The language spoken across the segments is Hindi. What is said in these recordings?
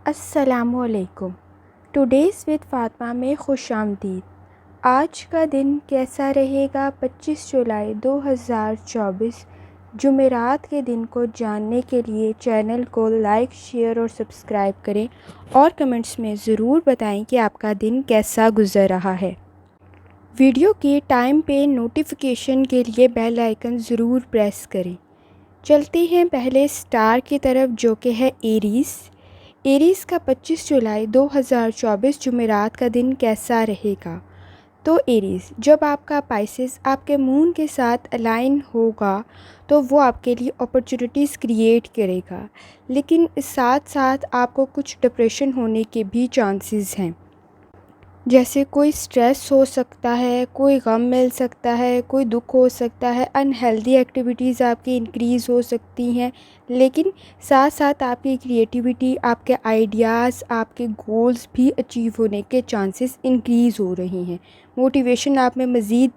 अस्सलामुअलैकुम। टुडेज़ विद फ़ातिमा में खुशामदीद। आज का दिन कैसा रहेगा 25 जुलाई 2024 जुमेरात के दिन को जानने के लिए चैनल को लाइक, शेयर और सब्सक्राइब करें और कमेंट्स में ज़रूर बताएं कि आपका दिन कैसा गुज़र रहा है। वीडियो के टाइम पे नोटिफिकेशन के लिए बेल आइकन ज़रूर प्रेस करें। चलते हैं पहले स्टार की तरफ, जो कि है एरीज़ का 25 जुलाई 2024 जुमेरात का दिन कैसा रहेगा। तो एरीज़, जब आपका पाइसेस आपके मून के साथ अलाइन होगा तो वो आपके लिए अपॉर्चुनिटीज़ क्रिएट करेगा, लेकिन साथ साथ आपको कुछ डिप्रेशन होने के भी चांसेस हैं। जैसे कोई स्ट्रेस हो सकता है, कोई गम मिल सकता है, कोई दुख हो सकता है, अनहेल्दी एक्टिविटीज़ आपकी इंक्रीज़ हो सकती हैं, लेकिन साथ साथ आपकी क्रिएटिविटी, आपके आइडियाज़, आपके गोल्स भी अचीव होने के चांसेस इंक्रीज़ हो रही हैं। मोटिवेशन आप में मज़ीद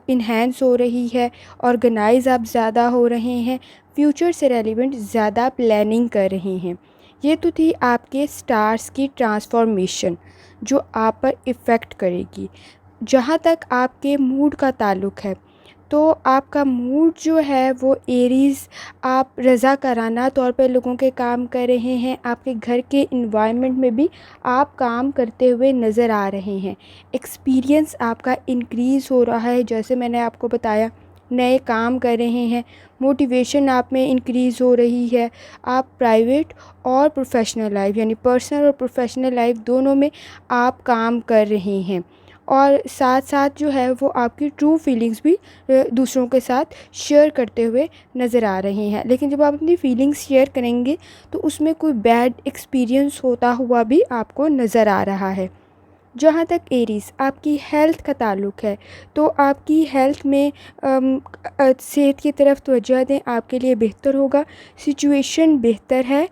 इन्हेंस हो रही है, ऑर्गेनाइज आप ज़्यादा हो रहे हैं, फ्यूचर से रेलिवेंट ज़्यादा प्लानिंग कर रहे हैं। ये तो थी आपके स्टार्स की ट्रांसफॉर्मेशन जो आप पर इफ़ेक्ट करेगी। जहाँ तक आपके मूड का ताल्लुक़ है, तो आपका मूड जो है वो एरीज़, आप रज़ाकाराना तौर पे लोगों के काम कर रहे हैं, आपके घर के इन्वायरमेंट में भी आप काम करते हुए नज़र आ रहे हैं। एक्सपीरियंस आपका इंक्रीज़ हो रहा है, जैसे मैंने आपको बताया, नए काम कर रहे हैं, मोटिवेशन आप में इंक्रीज़ हो रही है। आप प्राइवेट और प्रोफेशनल लाइफ, यानी पर्सनल और प्रोफेशनल लाइफ दोनों में आप काम कर रहे हैं, और साथ साथ जो है वो आपकी ट्रू फीलिंग्स भी दूसरों के साथ शेयर करते हुए नज़र आ रहे हैं। लेकिन जब आप अपनी फीलिंग्स शेयर करेंगे तो उसमें कोई बैड एक्सपीरियंस होता हुआ भी आपको नज़र आ रहा है। जहाँ तक एरीज़ आपकी हेल्थ का ताल्लुक़ है, तो आपकी हेल्थ में सेहत की तरफ तवज्जो दें, आपके लिए बेहतर होगा। सिचुएशन बेहतर है।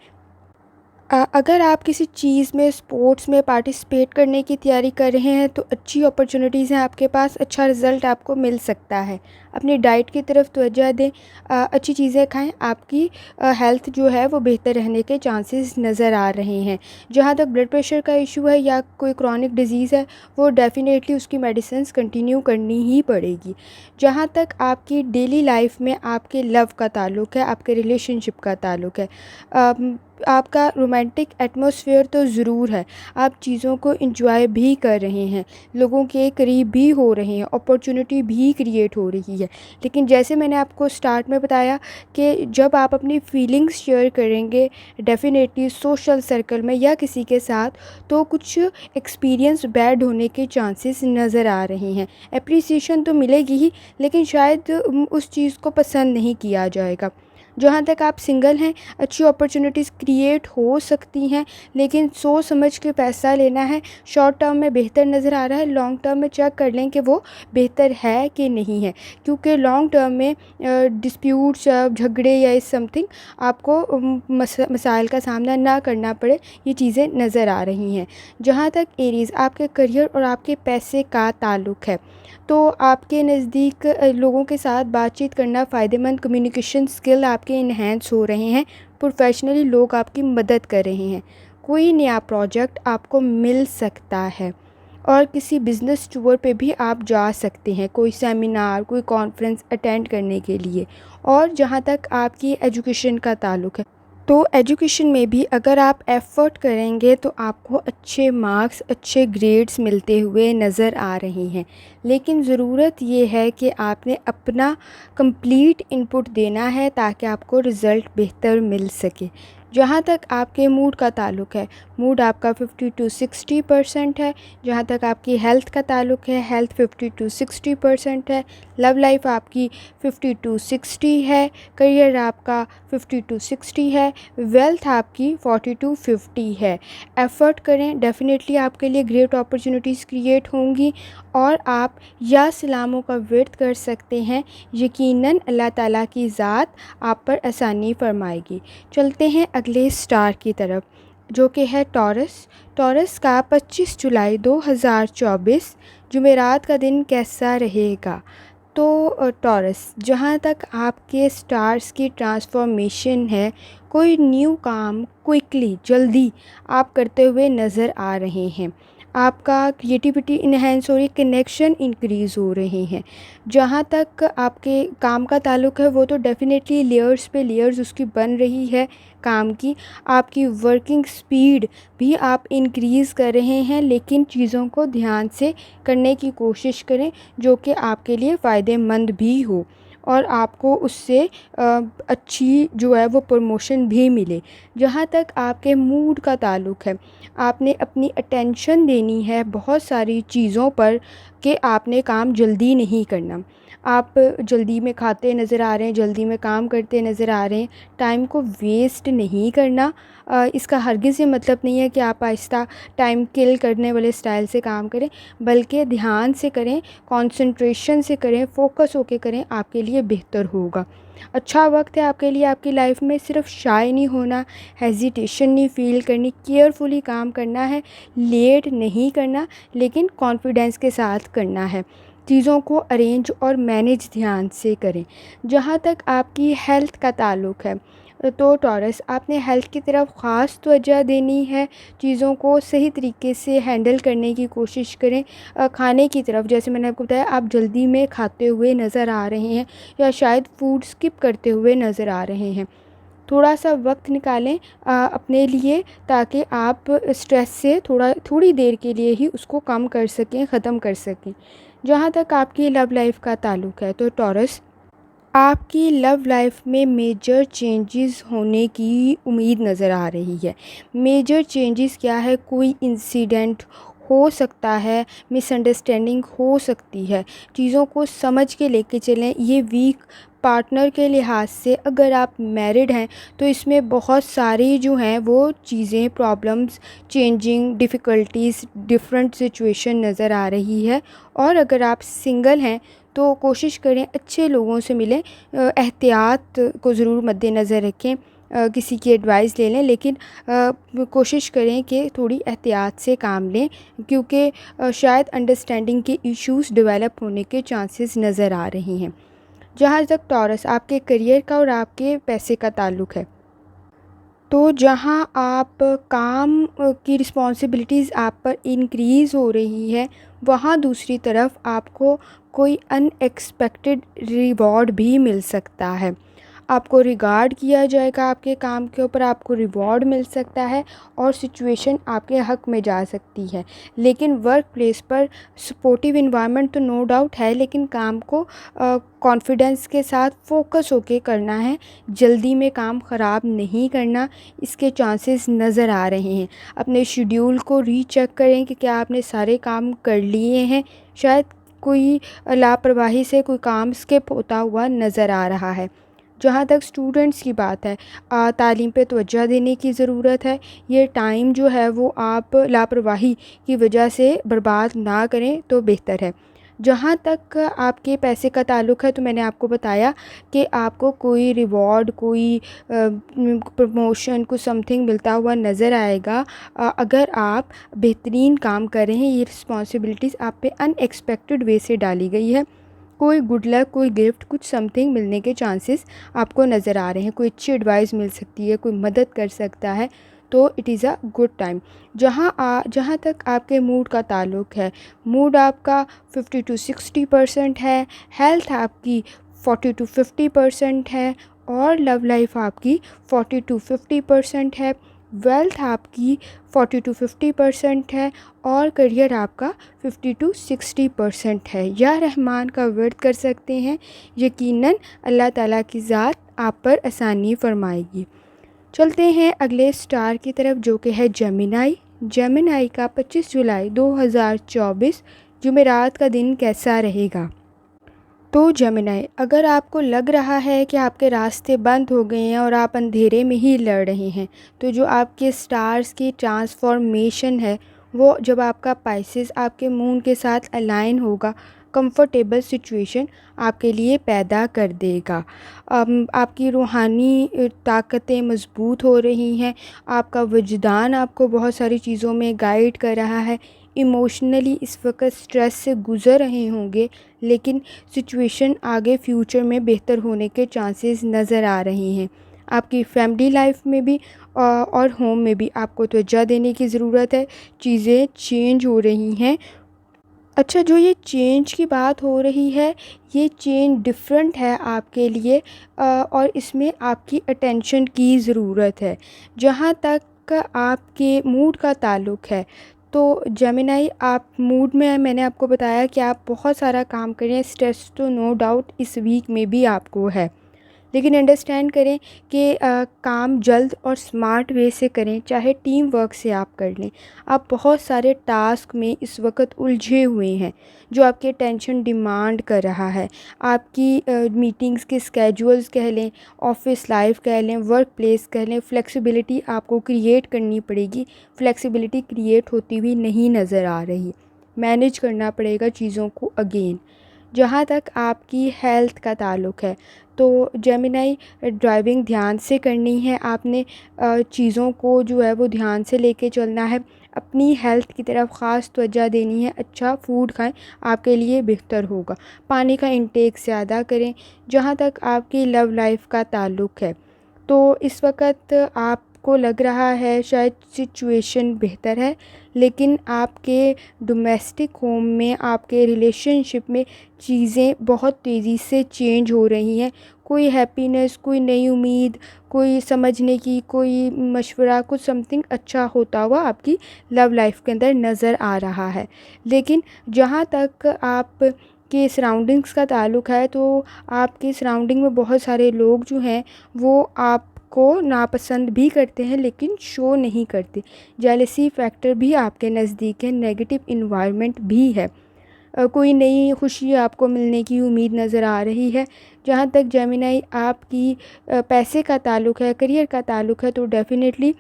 अगर आप किसी चीज़ में, स्पोर्ट्स में पार्टिसिपेट करने की तैयारी कर रहे हैं तो अच्छी अपॉर्चुनिटीज़ हैं आपके पास, अच्छा रिज़ल्ट आपको मिल सकता है। अपनी डाइट की तरफ तवज्जो दें, अच्छी चीज़ें खाएं, आपकी हेल्थ जो है वो बेहतर रहने के चांसेस नज़र आ रहे हैं। जहाँ तक ब्लड प्रेशर का इशू है या कोई क्रॉनिक डिजीज़ है, वो डेफ़िनेटली उसकी मेडिसिन्स कंटिन्यू करनी ही पड़ेगी। जहाँ तक आपकी डेली लाइफ में आपके लव का ताल्लुक़ है, आपके रिलेशनशिप का ताल्लुक़ है, आपका रोमांटिक एटमॉस्फेयर तो ज़रूर है, आप चीज़ों को एंजॉय भी कर रहे हैं, लोगों के करीब भी हो रहे हैं, अपॉर्चुनिटी भी क्रिएट हो रही है। लेकिन जैसे मैंने आपको स्टार्ट में बताया कि जब आप अपनी फीलिंग्स शेयर करेंगे डेफ़िनेटली सोशल सर्कल में या किसी के साथ, तो कुछ एक्सपीरियंस बैड होने के चांसेस नज़र आ रहे हैं। एप्रिसिएशन तो मिलेगी ही, लेकिन शायद उस चीज़ को पसंद नहीं किया जाएगा। जहाँ तक आप सिंगल हैं, अच्छी अपॉर्चुनिटीज़ क्रिएट हो सकती हैं, लेकिन सोच समझ के पैसा लेना है। शॉर्ट टर्म में बेहतर नज़र आ रहा है, लॉन्ग टर्म में चेक कर लें कि वो बेहतर है कि नहीं है, क्योंकि लॉन्ग टर्म में डिस्प्यूट्स या झगड़े या इस समथिंग आपको मसाइल का सामना ना करना पड़े, ये चीज़ें नज़र आ रही हैं। जहाँ तक एरीज़ आपके करियर और आपके पैसे का ताल्लुक़ है, तो आपके नज़दीक लोगों के साथ बातचीत करना फ़ायदेमंद, कम्युनिकेशन स्किल आपके इन्हेंस हो रहे हैं, प्रोफेशनली लोग आपकी मदद कर रहे हैं, कोई नया प्रोजेक्ट आपको मिल सकता है, और किसी बिज़नेस टूर पे भी आप जा सकते हैं, कोई सेमिनार, कोई कॉन्फ्रेंस अटेंड करने के लिए। और जहाँ तक आपकी एजुकेशन का ताल्लुक़ है, तो एजुकेशन में भी अगर आप एफ़र्ट करेंगे तो आपको अच्छे मार्क्स, अच्छे ग्रेड्स मिलते हुए नज़र आ रहे हैं। लेकिन ज़रूरत ये है कि आपने अपना कंप्लीट इनपुट देना है ताकि आपको रिज़ल्ट बेहतर मिल सके। जहाँ तक आपके मूड का ताल्लुक़ है, मूड आपका 50 to 60% है। जहाँ तक आपकी हेल्थ का ताल्लुक़ है, हेल्थ 50 to 60% है। लव लाइफ आपकी 50 to 60 है। करियर आपका 50 to 60 है। वेल्थ आपकी 40 to 50 है। एफ़र्ट करें, डेफ़िनेटली आपके लिए ग्रेट अपॉर्चुनिटीज़ क्रिएट होंगी और आप या सलामों का वर्त कर सकते हैं। यकीनन अल्लाह ताला की ज़ात आप पर आसानी फरमाएगी। चलते हैं अगले स्टार की तरफ, जो कि है टॉरस का 25 जुलाई 2024 जुमेरात का दिन कैसा रहेगा। तो टॉरस, जहाँ तक आपके स्टार्स की ट्रांसफॉर्मेशन है, कोई न्यू काम क्विकली जल्दी आप करते हुए नज़र आ रहे हैं। आपका क्रिएटिविटी इन्हेंस हो रही, कनेक्शन इंक्रीज़ हो रहे हैं। जहाँ तक आपके काम का ताल्लुक़ है वो तो डेफ़िनेटली लेयर्स पे लेयर्स उसकी बन रही है काम की। आपकी वर्किंग स्पीड भी आप इंक्रीज़ कर रहे हैं, लेकिन चीज़ों को ध्यान से करने की कोशिश करें जो कि आपके लिए फ़ायदेमंद भी हो और आपको उससे अच्छी जो है वो प्रमोशन भी मिले। जहाँ तक आपके मूड का ताल्लुक़ है, आपने अपनी अटेंशन देनी है बहुत सारी चीज़ों पर कि आपने काम जल्दी नहीं करना। आप जल्दी में खाते नज़र आ रहे हैं, जल्दी में काम करते नज़र आ रहे हैं, टाइम को वेस्ट नहीं करना। इसका हरगिज़ ये मतलब नहीं है कि आप आहिस्ता टाइम किल करने वाले स्टाइल से काम करें, बल्कि ध्यान से करें, कंसंट्रेशन से करें, फ़ोकस होके करें, आपके लिए बेहतर होगा। अच्छा वक्त है आपके लिए आपकी लाइफ में। सिर्फ शाय नहीं होना, हेजिटेशन नहीं फ़ील करनी, केयरफुली काम करना है, लेट नहीं करना, लेकिन कॉन्फिडेंस के साथ करना है। चीज़ों को अरेंज और मैनेज ध्यान से करें। जहाँ तक आपकी हेल्थ का ताल्लुक़ है, तो टॉरस आपने हेल्थ की तरफ ख़ास तवज्जो देनी है। चीज़ों को सही तरीके से हैंडल करने की कोशिश करें। खाने की तरफ, जैसे मैंने आपको बताया, आप जल्दी में खाते हुए नज़र आ रहे हैं या शायद फूड स्किप करते हुए नज़र आ रहे हैं। थोड़ा सा वक्त निकालें अपने लिए, ताकि आप स्ट्रेस से थोड़ी देर के लिए ही उसको कम कर सकें, ख़त्म कर सकें। जहाँ तक आपकी लव लाइफ का ताल्लुक़ है, तो टॉरस आपकी लव लाइफ में मेजर चेंजेस होने की उम्मीद नज़र आ रही है। मेजर चेंजेस क्या है? कोई इंसिडेंट हो सकता है, मिसअंडरस्टैंडिंग हो सकती है। चीज़ों को समझ के लेके चलें। ये वीक पार्टनर के लिहाज से, अगर आप मैरिड हैं तो इसमें बहुत सारी जो हैं वो चीज़ें, problems, changing, difficulties, different situation नज़र आ रही है। और अगर आप सिंगल हैं तो कोशिश करें अच्छे लोगों से मिलें। एहतियात को ज़रूर मद्देनज़र रखें। किसी की एडवाइस ले लें, लेकिन कोशिश करें कि थोड़ी एहतियात से काम लें, क्योंकि शायद अंडरस्टैंडिंग के इश्यूज़ डेवलप होने के चांसेस नज़र आ रहे हैं। जहाँ तक टॉरस आपके करियर का और आपके पैसे का ताल्लुक़ है, तो जहाँ आप काम की रिस्पॉन्सिबिलिटीज़ आप पर इंक्रीज़ हो रही है, वहाँ दूसरी तरफ आपको कोई अनएक्सपेक्टेड रिवॉर्ड भी मिल सकता है। आपको रिगार्ड किया जाएगा, आपके काम के ऊपर आपको रिवॉर्ड मिल सकता है और सिचुएशन आपके हक़ में जा सकती है। लेकिन वर्क प्लेस पर सपोर्टिव इन्वायरमेंट तो नो डाउट है, लेकिन काम को कॉन्फिडेंस के साथ फ़ोकस होके करना है। जल्दी में काम ख़राब नहीं करना, इसके चांसेस नज़र आ रहे हैं। अपने शेड्यूल को रीचेक करें कि क्या आपने सारे काम कर लिए हैं। शायद कोई लापरवाही से कोई काम स्किप होता हुआ नज़र आ रहा है। जहाँ तक स्टूडेंट्स की बात है, तालीम पे तवज्जो देने की ज़रूरत है। ये टाइम जो है वो आप लापरवाही की वजह से बर्बाद ना करें तो बेहतर है। जहाँ तक आपके पैसे का ताल्लुक़ है, तो मैंने आपको बताया कि आपको कोई रिवॉर्ड, कोई प्रमोशन, कुछ समथिंग मिलता हुआ नज़र आएगा अगर आप बेहतरीन काम कर रहे हैं। ये रिस्पॉन्सिबिलिटीज़ आप पे अनएक्सपेक्टेड वे से डाली गई है। कोई गुड लक, कोई गिफ्ट, कुछ समथिंग मिलने के चांसेस आपको नज़र आ रहे हैं। कोई अच्छी एडवाइस मिल सकती है, कोई मदद कर सकता है, तो it is a good time. जहाँ तक आपके मूड का ताल्लुक़ है, मूड आपका 50 to 60% है, हेल्थ आपकी 40 to 50% है और लव लाइफ आपकी 40 to 50% है। वेल्थ आपकी 40 to 50% है और करियर आपका 50 to 60% है। या रहमान का वर्द कर सकते हैं, यकीनन अल्लाह ताला की ज़ात आप पर आसानी फरमाएगी। चलते हैं अगले स्टार की तरफ, जो कि है जेमिनी। जेमिनी का 25 जुलाई 2024 जुमेरात का दिन कैसा रहेगा? तो जेमिनी, अगर आपको लग रहा है कि आपके रास्ते बंद हो गए हैं और आप अंधेरे में ही लड़ रहे हैं, तो जो आपके स्टार्स की ट्रांसफॉर्मेशन है, वो जब आपका पाइसेस आपके मून के साथ अलाइन होगा, कंफर्टेबल सिचुएशन आपके लिए पैदा कर देगा। आपकी रूहानी ताकतें मज़बूत हो रही हैं। आपका वजदान आपको बहुत सारी चीज़ों में गाइड कर रहा है। इमोशनली इस वक्त स्ट्रेस से गुज़र रहे होंगे, लेकिन सिचुएशन आगे फ्यूचर में बेहतर होने के चांसेस नज़र आ रहे हैं। आपकी फैमिली लाइफ में भी और होम में भी आपको तवज्जो देने की ज़रूरत है। चीज़ें चेंज हो रही हैं। अच्छा, जो ये चेंज की बात हो रही है, ये चेंज डिफरेंट है आपके लिए, और इसमें आपकी अटेंशन की ज़रूरत है। जहाँ तक आपके मूड का ताल्लुक़ है, तो जेमिनी आप मूड में हैं। मैंने आपको बताया कि आप बहुत सारा काम कर रहे हैं, स्ट्रेस तो नो डाउट इस वीक में भी आपको है। लेकिन अंडरस्टैंड करें कि काम जल्द और स्मार्ट वे से करें, चाहे टीम वर्क से आप कर लें। आप बहुत सारे टास्क में इस वक्त उलझे हुए हैं, जो आपके टेंशन डिमांड कर रहा है। आपकी मीटिंग्स के स्केड्यूल्स कह लें, ऑफिस लाइफ कह लें, वर्क प्लेस कह लें, फ्लेक्सिबिलिटी आपको क्रिएट करनी पड़ेगी। फ्लेक्सिबिलिटी क्रिएट होती हुई नहीं नज़र आ रही। मैनेज करना पड़ेगा चीज़ों को अगेन। जहाँ तक आपकी हेल्थ का ताल्लुक़ है, तो जेमिनी ड्राइविंग ध्यान से करनी है आपने। चीज़ों को जो है वो ध्यान से लेके चलना है। अपनी हेल्थ की तरफ ख़ास तवज्जो देनी है। अच्छा फूड खाएं, आपके लिए बेहतर होगा। पानी का इंटेक ज़्यादा करें। जहाँ तक आपकी लव लाइफ का ताल्लुक़ है, तो इस वक्त आपको लग रहा है शायद सिचुएशन बेहतर है, लेकिन आपके डोमेस्टिक होम में, आपके रिलेशनशिप में चीज़ें बहुत तेज़ी से चेंज हो रही हैं। कोई हैप्पीनेस, कोई नई उम्मीद, कोई समझने की, कोई मशवरा, कुछ समथिंग अच्छा होता हुआ आपकी लव लाइफ के अंदर नज़र आ रहा है। लेकिन जहाँ तक आप के सराउंडिंग्स का ताल्लुक़ है, तो आपके सराउंडिंग में बहुत सारे लोग जो हैं वो आपको नापसंद भी करते हैं, लेकिन शो नहीं करते। जेलसी फैक्टर भी आपके नज़दीक है। नेगेटिव इन्वायरमेंट भी है। कोई नई खुशी आपको मिलने की उम्मीद नज़र आ रही है। जहाँ तक जेमिनी आपकी पैसे का ताल्लुक़ है, करियर का ताल्लुक़ है, तो डेफ़िनेटली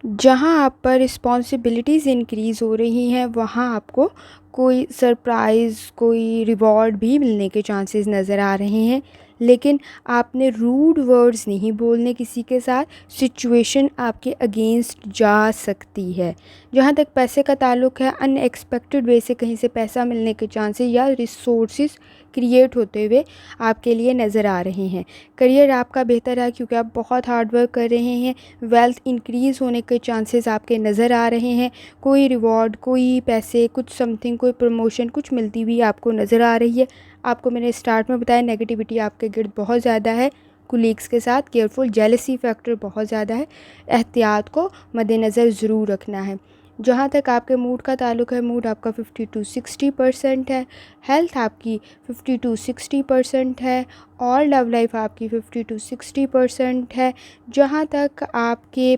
जहाँ आप पर रिस्पॉन्सिबिलिटीज़ इंक्रीज़ हो रही हैं, वहाँ आपको कोई सरप्राइज़, कोई रिवॉर्ड भी मिलने के चांसेस नज़र आ रहे हैं। लेकिन आपने रूड वर्ड्स नहीं बोलने किसी के साथ। सिचुएशन आपके अगेंस्ट जा सकती है। जहाँ तक पैसे का ताल्लुक़ है, अनएक्सपेक्टेड वे से कहीं से पैसा मिलने के चांसेस या रिसोर्सेज क्रिएट होते हुए आपके लिए नज़र आ रहे हैं। करियर आपका बेहतर है, क्योंकि आप बहुत हार्ड वर्क कर रहे हैं। वेल्थ इंक्रीज़ होने के चांसेस आपके नज़र आ रहे हैं। कोई रिवॉर्ड, कोई पैसे, कुछ समथिंग, कोई प्रमोशन कुछ मिलती हुई आपको नज़र आ रही है। आपको मैंने स्टार्ट में बताया, नेगेटिविटी आपके गिर्द बहुत ज़्यादा है। कुलीग्स के साथ केयरफुल, जेलसी फैक्टर बहुत ज़्यादा है। एहतियात को मद्देनज़र ज़रूर रखना है। जहाँ तक आपके मूड का ताल्लुक़ है, मूड आपका 50 to 60% है। हेल्थ आपकी 50 to 60% है, और लव लाइफ आपकी 50 to 60% है। जहाँ तक आपके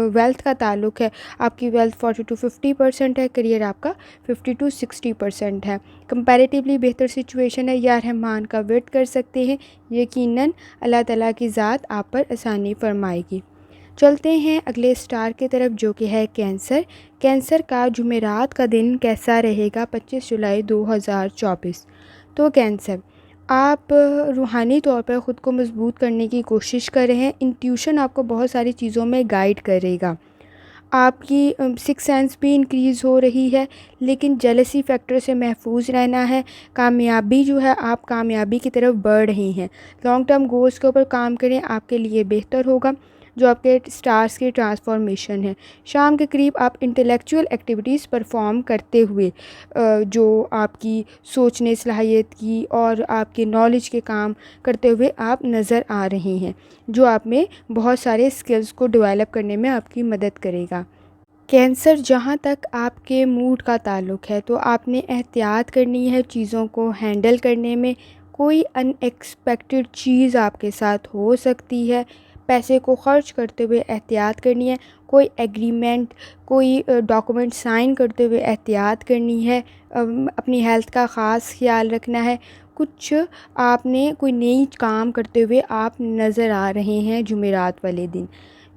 वेल्थ का ताल्लुक़ है, आपकी वेल्थ 40 to 50% है। करियर आपका 50 to 60% है। कंपैरेटिवली बेहतर सिचुएशन है। या रहमान का वेट कर सकते हैं। यकीनन अल्लाह ताला की ज़ात आप पर आसानी फरमाएगी। चलते हैं अगले स्टार की तरफ, जो कि है कैंसर। कैंसर का जुमेरात का दिन कैसा रहेगा 25 जुलाई 2024। तो कैंसर, आप रूहानी तौर पर ख़ुद को मजबूत करने की कोशिश कर रहे हैं। इंट्यूशन आपको बहुत सारी चीज़ों में गाइड करेगा। आपकी सिक्स सेंस भी इंक्रीज़ हो रही है, लेकिन जेलसी फैक्टर से महफूज रहना है। कामयाबी जो है, आप कामयाबी की तरफ बढ़ रहे हैं। लॉन्ग टर्म गोल्स के ऊपर काम करें, आपके लिए बेहतर होगा। जो आपके स्टार्स की ट्रांसफॉर्मेशन है, शाम के करीब आप इंटेलेक्चुअल एक्टिविटीज़ परफॉर्म करते हुए, जो आपकी सोचने सलाहियत की और आपके नॉलेज के काम करते हुए आप नज़र आ रहे हैं, जो आप में बहुत सारे स्किल्स को डेवलप करने में आपकी मदद करेगा। कैंसर, जहाँ तक आपके मूड का ताल्लुक़ है, तो आपने एहतियात करनी है चीज़ों को हैंडल करने में। कोई अनएक्सपेक्टेड चीज़ आपके साथ हो सकती है। पैसे को ख़र्च करते हुए एहतियात करनी है। कोई एग्रीमेंट, कोई डॉक्यूमेंट साइन करते हुए एहतियात करनी है। अपनी हेल्थ का ख़ास ख्याल रखना है। कुछ आपने कोई नई काम करते हुए आप नज़र आ रहे हैं जुमेरात वाले दिन।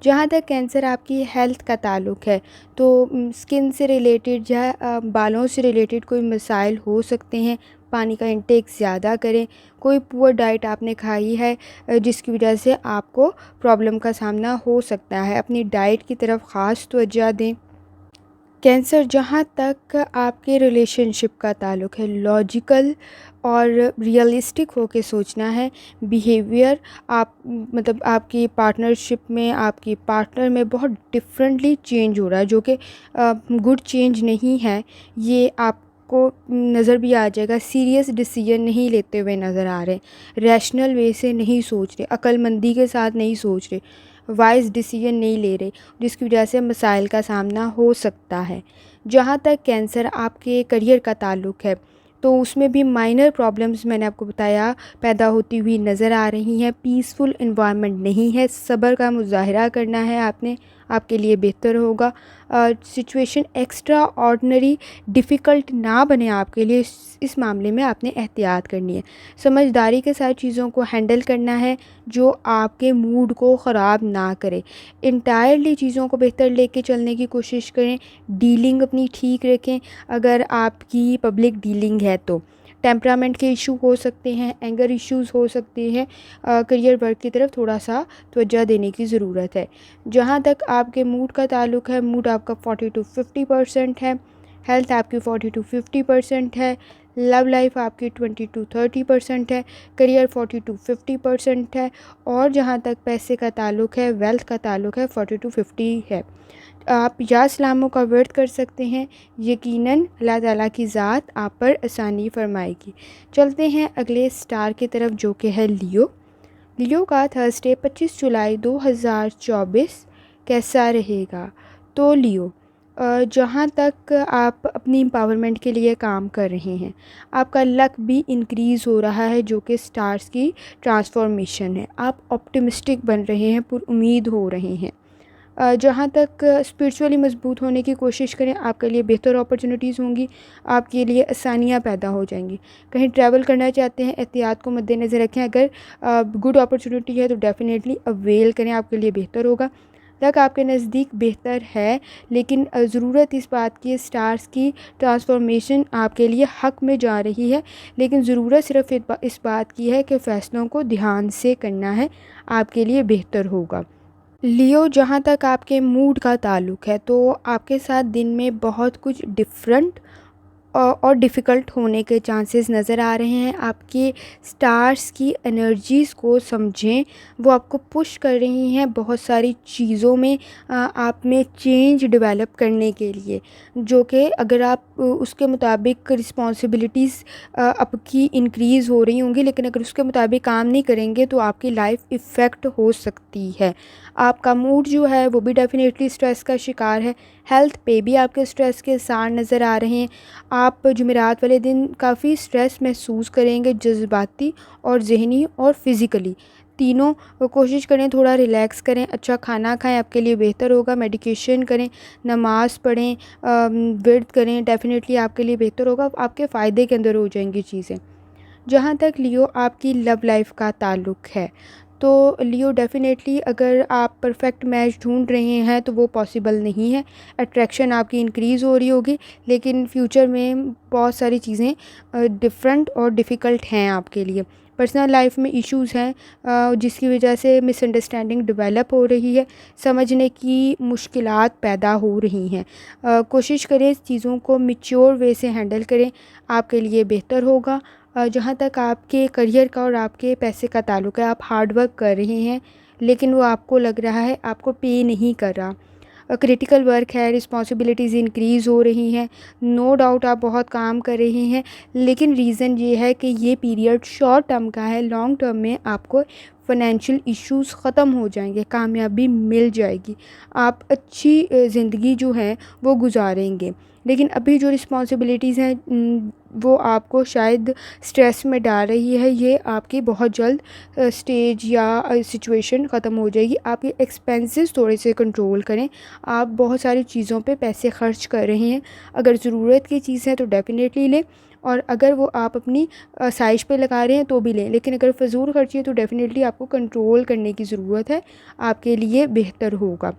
जहाँ तक कैंसर आपकी हेल्थ का ताल्लुक़ है, तो स्किन से रिलेटेड या बालों से रिलेटेड कोई मसाइल हो सकते हैं। पानी का इंटेक ज़्यादा करें। कोई पुअर डाइट आपने खाई है, जिसकी वजह से आपको प्रॉब्लम का सामना हो सकता है। अपनी डाइट की तरफ ख़ास तवज्जो दें। कैंसर, जहाँ तक आपके रिलेशनशिप का ताल्लुक़ है, लॉजिकल और रियलिस्टिक होके सोचना है। बिहेवियर आप मतलब आपकी पार्टनरशिप में, आपकी पार्टनर में बहुत डिफरेंटली चेंज हो रहा है, जो कि गुड चेंज नहीं है। ये आपको नज़र भी आ जाएगा। सीरियस डिसीजन नहीं लेते हुए नज़र आ रहे, रैशनल वे से नहीं सोच रहे, अक्लमंदी के साथ नहीं सोच रहे, वाइज डिसीजन नहीं ले रहे, जिसकी वजह से मसाइल का सामना हो सकता है। जहाँ तक कैंसर आपके करियर का ताल्लुक़ है, तो उसमें भी माइनर प्रॉब्लम्स मैंने आपको बताया पैदा होती हुई नज़र आ रही हैं। पीसफुल एनवायरनमेंट नहीं है, सब्र का मुज़ाहरा करना है आपने, आपके लिए बेहतर होगा। सिचुएशन एक्स्ट्रा ऑर्डिनरी डिफ़िकल्ट ना बने आपके लिए, इस मामले में आपने एहतियात करनी है। समझदारी के साथ चीज़ों को हैंडल करना है, जो आपके मूड को ख़राब ना करे। इंटायरली चीज़ों को बेहतर लेके चलने की कोशिश करें। डीलिंग अपनी ठीक रखें, अगर आपकी पब्लिक डीलिंग है तो। टेम्परामेंट के इशू हो सकते हैं, एंगर इश्यूज़ हो सकते हैं। करियर वर्क की तरफ थोड़ा सा तवज्जो देने की ज़रूरत है। जहाँ तक आपके मूड का ताल्लुक़ है, मूड आपका 40 to 50% है, हेल्थ आपकी 40 to 50% है, लव लाइफ आपकी 20 to 30% है, करियर 40 to 50% है, और जहाँ तक पैसे का ताल्लुक़ है, वेल्थ का ताल्लुक़ है, 40 to 50 है। आप या सलामों का वर्त कर सकते हैं, यकीनन अल्लाह ताला की ज़ात आप पर आसानी फरमाएगी। चलते हैं अगले स्टार की तरफ, जो कि है लियो। लियो का थर्सडे 25 जुलाई 2024 कैसा रहेगा? तो लियो, जहाँ तक आप अपनी एम्पावरमेंट के लिए काम कर रहे हैं, आपका लक भी इंक्रीज़ हो रहा है, जो कि स्टार्स की ट्रांसफॉर्मेशन है। आप ऑप्टिमिस्टिक बन रहे हैं, पुरुमीद हो रहे हैं। जहाँ तक स्पिरिचुअली मजबूत होने की कोशिश करें, आपके लिए बेहतर अपॉर्चुनिटीज़ होंगी, आपके लिए आसानियाँ पैदा हो जाएंगी। कहीं ट्रैवल करना चाहते हैं, एहतियात को मद्देनज़र रखें। अगर गुड अपॉर्चुनिटी है तो डेफ़िनेटली अवेल करें, आपके लिए बेहतर होगा। तक आपके नज़दीक बेहतर है, लेकिन ज़रूरत इस बात की, स्टार्स की ट्रांसफॉर्मेशन आपके लिए हक़ में जा रही है, लेकिन ज़रूरत सिर्फ़ इस बात की है कि फ़ैसलों को ध्यान से करना है, आपके लिए बेहतर होगा। लियो, जहाँ तक आपके मूड का ताल्लुक़ है, तो आपके साथ दिन में बहुत कुछ डिफरेंट और डिफ़िकल्ट होने के चांसेस नज़र आ रहे हैं। आपके स्टार्स की एनर्जीज़ को समझें, वो आपको पुश कर रही हैं बहुत सारी चीज़ों में, आप में चेंज डेवलप करने के लिए, जो कि अगर आप उसके मुताबिक रिस्पॉन्सिबिलिटीज़ आपकी इंक्रीज़ हो रही होंगी, लेकिन अगर उसके मुताबिक काम नहीं करेंगे तो आपकी लाइफ इफ़ेक्ट हो सकती है। आपका मूड जो है वो भी डेफ़िनेटली स्ट्रेस का शिकार है। हेल्थ पे भी आपके स्ट्रेस के सार नज़र आ रहे हैं। आप जुमेरात वाले दिन काफ़ी स्ट्रेस महसूस करेंगे, जज्बाती और ज़हनी और फ़िज़िकली तीनों। कोशिश करें थोड़ा रिलैक्स करें, अच्छा खाना खाएं, आपके लिए बेहतर होगा। मेडिकेशन करें, नमाज़ पढ़ें, विर्द करें, डेफ़िनेटली आपके लिए बेहतर होगा, आपके फ़ायदे के अंदर हो जाएंगी चीज़ें। जहाँ तक लियो आपकी लव लाइफ का ताल्लुक़ है, तो लियो डेफ़िनेटली अगर आप परफेक्ट मैच ढूंढ रहे हैं तो वो पॉसिबल नहीं है। अट्रैक्शन आपकी इंक्रीज़ हो रही होगी, लेकिन फ्यूचर में बहुत सारी चीज़ें डिफरेंट और डिफ़िकल्ट हैं आपके लिए। पर्सनल लाइफ में इश्यूज़ हैं, जिसकी वजह से मिसअंडरस्टैंडिंग डेवलप हो रही है, समझने की मुश्किलात पैदा हो रही हैं। कोशिश करें इस चीज़ों को मैच्योर वे से हैंडल करें, आपके लिए बेहतर होगा। जहाँ तक आपके करियर का और आपके पैसे का ताल्लुक़ है, आप हार्ड वर्क कर रहे हैं, लेकिन वो आपको लग रहा है आपको पे नहीं कर रहा। क्रिटिकल वर्क है, रिस्पॉन्सिबिलिटीज़ इंक्रीज़ हो रही हैं, नो डाउट आप बहुत काम कर रहे हैं, लेकिन रीज़न ये है कि ये पीरियड शॉर्ट टर्म का है। लॉन्ग टर्म में आपको फ़ाइनेंशियल इश्यूज़ ख़त्म हो जाएंगे, कामयाबी मिल जाएगी, आप अच्छी ज़िंदगी जो है वो गुजारेंगे। लेकिन अभी जो रिस्पॉन्सिबिलिटीज़ हैं वो आपको शायद स्ट्रेस में डाल रही है, ये आपकी बहुत जल्द स्टेज या सिचुएशन ख़त्म हो जाएगी। आपके एक्सपेंसेस थोड़े से कंट्रोल करें, आप बहुत सारी चीज़ों पे पैसे खर्च कर रहे हैं। अगर ज़रूरत की चीज़ है तो डेफ़िनेटली लें, और अगर वो आप अपनी साइज पे लगा रहे हैं तो भी लें, लेकिन अगर फ़जूल खर्ची है तो डेफ़िनेटली आपको कंट्रोल करने की ज़रूरत है, आपके लिए बेहतर होगा।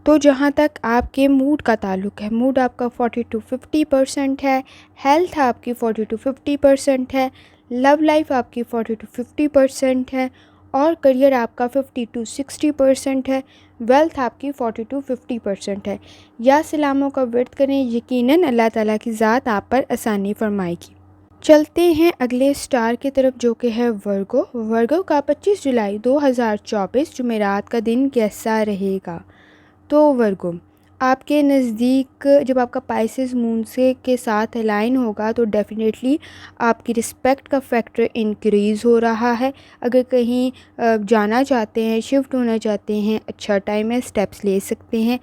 तो जहाँ तक आपके मूड का ताल्लुक़ है, मूड आपका 40 to 50% है, हेल्थ आपकी 40 to 50% है, लव लाइफ आपकी 40 to 50% है, और करियर आपका 50 to 60% है। वेल्थ आपकी 40 to 50% है। या सलामों का वर्त करें, यकीनन अल्लाह ताला की ज़ात आप पर आसानी फरमाएगी। चलते हैं अगले स्टार की तरफ जो कि है वर्गो। वर्गो का 25 जुलाई 2024 जुमेरात का दिन कैसा रहेगा? तो वर्गो, आपके नज़दीक जब आपका पाइसेस मून से के साथ अलाइन होगा तो डेफ़िनेटली आपकी रिस्पेक्ट का फैक्टर इंक्रीज़ हो रहा है। अगर कहीं जाना चाहते हैं, शिफ्ट होना चाहते हैं, अच्छा टाइम है, स्टेप्स ले सकते हैं।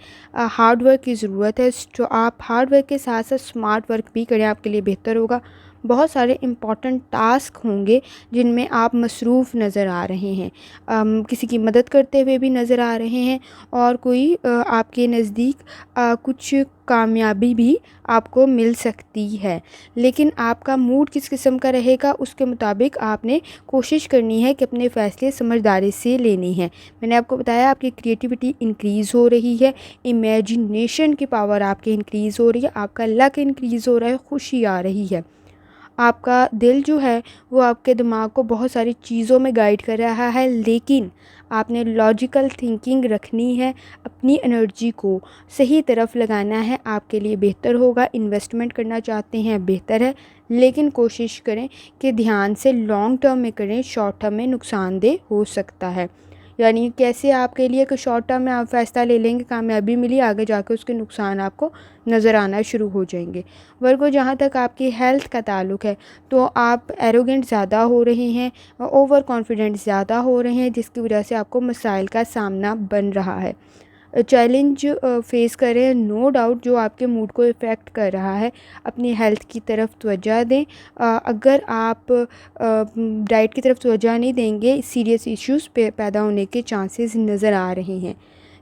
हार्ड वर्क की ज़रूरत है, तो आप हार्ड वर्क के साथ साथ स्मार्ट वर्क भी करें, आपके लिए बेहतर होगा। बहुत सारे इम्पॉर्टेंट टास्क होंगे जिनमें आप मसरूफ़ नज़र आ रहे हैं, किसी की मदद करते हुए भी नज़र आ रहे हैं, और कोई आपके नज़दीक कुछ कामयाबी भी आपको मिल सकती है। लेकिन आपका मूड किस किस्म का रहेगा उसके मुताबिक आपने कोशिश करनी है कि अपने फ़ैसले समझदारी से लेने हैं। मैंने आपको बताया आपकी क्रिएटिविटी इंक्रीज़ हो रही है, इमेजिनेशन की पावर आपकी इंक्रीज़ हो रही है, आपका लक इंक्रीज़ हो रहा है, खुशी आ रही है। आपका दिल जो है वो आपके दिमाग को बहुत सारी चीज़ों में गाइड कर रहा है, लेकिन आपने लॉजिकल थिंकिंग रखनी है, अपनी एनर्जी को सही तरफ लगाना है, आपके लिए बेहतर होगा। इन्वेस्टमेंट करना चाहते हैं, बेहतर है, लेकिन कोशिश करें कि ध्यान से लॉन्ग टर्म में करें, शॉर्ट टर्म में नुकसानदेह हो सकता है। यानी कैसे आपके लिए कि शॉर्ट टर्म में आप फ़ैसला ले लेंगे, कामयाबी मिली, आगे जाकर उसके नुकसान आपको नज़र आना शुरू हो जाएंगे। वर्गो, जहाँ तक आपकी हेल्थ का ताल्लुक़ है तो आप एरोगेंट ज़्यादा हो रहे हैं, ओवर कॉन्फिडेंट ज़्यादा हो रहे हैं, जिसकी वजह से आपको मसाइल का सामना बन रहा है। चैलेंज फेस कर रहे हैं, नो डाउट, जो आपके मूड को इफ़ेक्ट कर रहा है। अपनी हेल्थ की तरफ तवज्जो दें। अगर आप डाइट की तरफ तवज्जो नहीं देंगे, सीरियस इश्यूज़ पैदा होने के चांसेस नज़र आ रहे हैं।